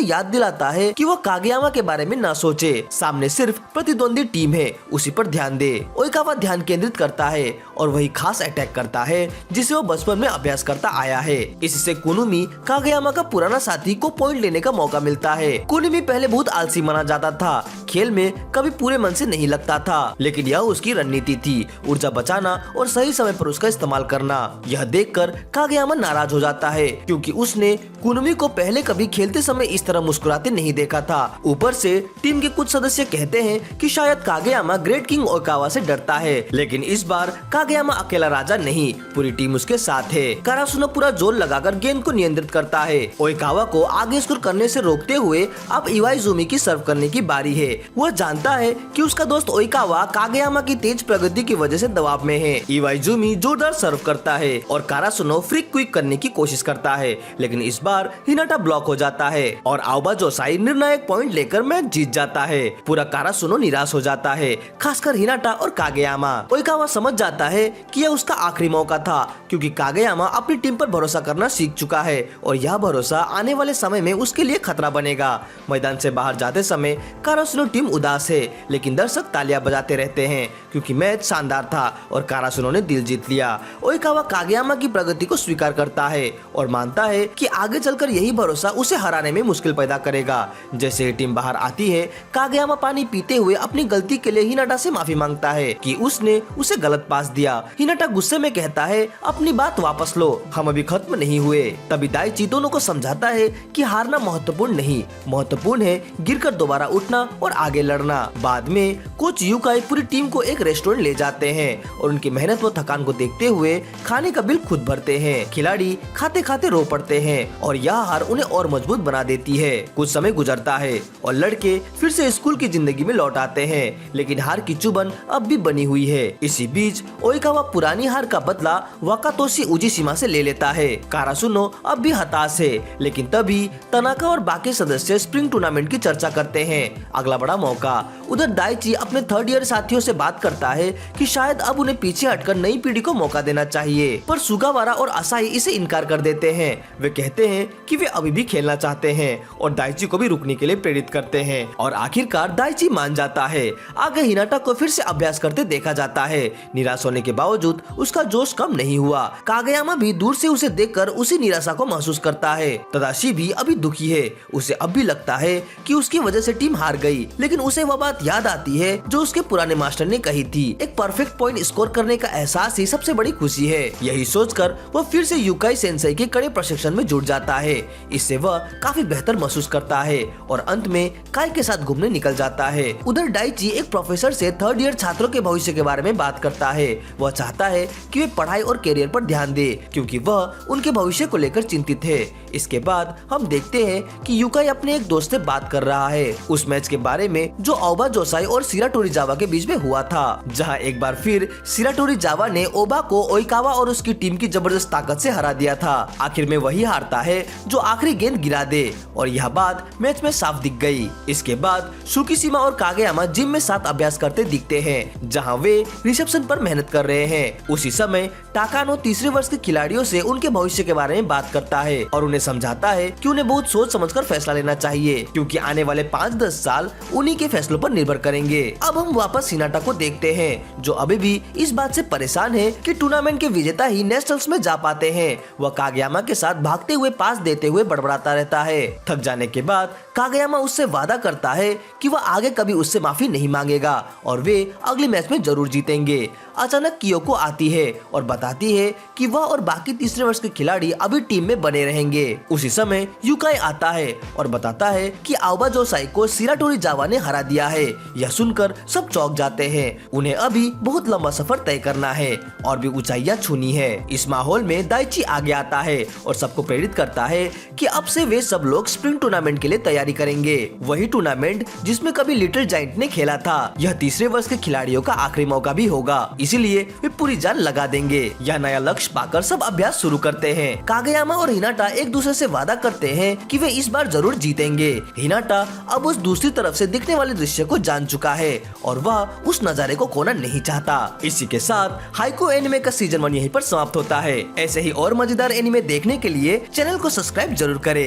याद दिलाता है कि वह कागेयामा के बारे में न सोचे। सामने सिर्फ प्रतिद्वंदी टीम है, उसी पर ध्यान दे। ओइकावा ध्यान केंद्रित करता है और वही खास अटैक करता है जिसे वो बचपन में अभ्यास करता आया है। इससे कुनुमी कागेयामा का पुराना साथी को पॉइंट लेने का मौका मिलता है। कुनुमी पहले बहुत आलसी माना जाता था, खेल में कभी पूरे मन से नहीं लगता था, लेकिन यह उसकी रणनीति थी, ऊर्जा बचाना और सही समय पर उसका इस्तेमाल करना। यह देखकर कागेयामा नाराज हो जाता है क्योंकि उसने कुनुमी को पहले कभी खेलते समय इस तरह मुस्कुराते नहीं देखा था। ऊपर से टीम के कुछ सदस्य कहते हैं कि शायद कागेयामा ग्रेट किंग ओइकावा से डरता है, लेकिन इस बार कागेयामा अकेला राजा नहीं, पूरी टीम उसके साथ है। कारासुनो पूरा जोर लगाकर गेंद को नियंत्रित करता है। ओइकावा को आगे स्कोर करने से रोकते हुए अब इवाइजुमी की सर्व करने की बारी है। वह जानता है कि उसका दोस्त ओइकावा कागेयामा की तेज प्रगति की वजह से दबाव में है। इवाइजुमी जोरदार सर्व करता है और कारासुनो फ्लिक क्विक करने की कोशिश करता है, लेकिन इस बार हिनाटा ब्लॉक हो जाता है और आओबा जोसाई निर्णायक पॉइंट लेकर मैच जीत जाता है। पूरा कारासुनो निराश हो जाता है, खासकर हिनाटा और कागेयामा। ओइकावा समझ जाता है कि यह उसका आखिरी मौका था क्योंकि कागेयामा अपनी टीम पर भरोसा करना सीख चुका है और यह भरोसा आने वाले समय में उसके लिए खतरा बनेगा। मैदान से बाहर जाते समय कारासुनो टीम उदास है, लेकिन दर्शक तालियां बजाते रहते हैं क्योंकि मैच शानदार था और कारासुनो ने दिल जीत लिया। ओइकावा कागेयामा की प्रगति को स्वीकार करता है और मानता है कि आगे चलकर यही भरोसा उसे हराने में मुश्किल पैदा करेगा। जैसे ही टीम बाहर आती है, कागेयामा पानी पीते हुए अपनी गलती के लिए हिनाटा से माफी मांगता है कि उसने उसे गलत पास दिया। हिनाटा गुस्से में कहता है, अपनी बात वापस लो, हम अभी खत्म नहीं हुए। तभी दाइची दोनों को समझाता है कि हारना महत्वपूर्ण नहीं, महत्वपूर्ण है गिरकर दोबारा उठना और आगे लड़ना। बाद में कोच यूकाई पूरी टीम को एक रेस्टोरेंट ले जाते हैं और उनकी मेहनत व थकान को देखते हुए खाने का बिल खुद भरते हैं। खिलाड़ी खाते खाते रो पड़ते हैं और यह हार उन्हें और मजबूत बना देती है। कुछ समय गुजरता है और लड़के फिर से स्कूल की जिंदगी में लौट आते हैं, लेकिन हार की चुभन अब भी बनी हुई है। इसी बीच ओइकावा पुरानी हार का बदला वाकातोशी उजीशिमा से ले लेता है। कारासुनो अब भी हताश है, लेकिन तभी तनाका और बाकी सदस्य स्प्रिंग टूर्नामेंट की चर्चा करते हैं। अगला बड़ा मौका। उधर दाइची अपने थर्ड ईयर साथियों से बात करता है कि शायद अब उन्हें पीछे हटकर नई पीढ़ी को मौका देना चाहिए, पर सुगावारा और असाही इसे इनकार कर देते हैं। वे कहते हैं कि वे अभी भी खेलना चाहते हैं और दाइची को भी रुकने के लिए प्रेरित करते हैं और आखिरकार दाइची मान जाता है। आगे हिनाटा को फिर से अभ्यास करते देखा जाता है। निराश होने के बावजूद उसका जोश कम नहीं हुआ। कागेयामा भी दूर से उसे देखकर उसी निराशा को महसूस करता है। तदाशी भी अभी दुखी है। उसे अब भी लगता है कि उसकी वजह से टीम हार गई, लेकिन उसे वह बात याद आती है जो उसके पुराने मास्टर ने कही थी, एक परफेक्ट पॉइंट स्कोर करने का एहसास ही सबसे बड़ी खुशी है। यही सोचकर वह फिर से यूकाई सेंसेई के कड़े प्रशिक्षण में जुट जाता है। इससे वह काफी बेहतर महसूस करता है और अंत में काई के साथ घूमने निकल जाता है। उधर दाइची एक प्रोफेसर से थर्ड ईयर छात्रों के भविष्य के बारे में बात करता है। वह चाहता है कि वे पढ़ाई और करियर पर ध्यान दे क्योंकि वह उनके भविष्य को लेकर चिंतित है। इसके बाद हम देखते हैं कि यूकाई अपने एक दोस्त से बात कर रहा है उस मैच के बारे में जो आओबा जोसाई और शिराटोरीजावा के बीच में हुआ था, जहां एक बार फिर शिराटोरीजावा ने ओबा को ओइकावा और उसकी टीम की जबरदस्त ताकत से हरा दिया था। आखिर में वही हारता है जो आखिरी गेंद गिरा दे और यह बात मैच में साफ दिख गई। इसके बाद सुकीशिमा और कागेयामा जिम में साथ अभ्यास करते दिखते हैं, जहां वे रिसेप्शन पर मेहनत कर रहे हैं। उसी समय टाकानो तीसरे वर्ष के खिलाड़ियों से उनके भविष्य के बारे में बात करता है और उन्हें समझाता है कि उन्हें बहुत सोच समझकर फैसला लेना चाहिए क्योंकि आने वाले 5-10 साल उन्हीं के फैसलों पर निर्भर करेंगे। अब हम वापस हिनाटा को देखते हैं जो अभी भी इस बात से परेशान है कि टूर्नामेंट के विजेता ही नेशनल्स में जा पाते हैं। वह कागयामा के साथ भागते हुए पास देते हुए बड़बड़ाता रहता है। थक जाने के बाद कागयामा उससे वादा करता है कि वह आगे कभी उससे माफी नहीं मांगेगा और वे अगले मैच में जरूर जीतेंगे। अचानक कियोको आती है और बताती है कि वह और बाकी तीसरे वर्ष के खिलाड़ी अभी टीम में बने रहेंगे। उसी समय यूकाई आता है और बताता है कि आओबा जोसाई को शिराटोरी जावा ने हरा दिया है। यह सुनकर सब चौंक जाते हैं। उन्हें अभी बहुत लंबा सफर तय करना है और भी ऊंचाइयां छूनी है। इस माहौल में दाइची आगे आता है और सबको प्रेरित करता है कि अब से वे सब लोग स्प्रिंग टूर्नामेंट के लिए तैयारी करेंगे, वही टूर्नामेंट जिसमें कभी लिटिल जायंट ने खेला था। यह तीसरे वर्ष के खिलाड़ियों का आखिरी मौका भी होगा, इसीलिए वे पूरी जान लगा देंगे। यह नया लक्ष्य पाकर सब अभ्यास शुरू करते हैं। कागयामा और हिनाटा एक दूसरे से वादा करते हैं कि वे इस बार जरूर जीतेंगे। हिनाटा अब उस दूसरी तरफ से दिखने वाले दृश्य को जान चुका है और वह उस नजारे को खोना नहीं चाहता। इसी के साथ हाइको एनिमे का सीजन 1 यहीं पर समाप्त होता है। ऐसे ही और मजेदार एनिमे देखने के लिए चैनल को सब्सक्राइब जरूर करें।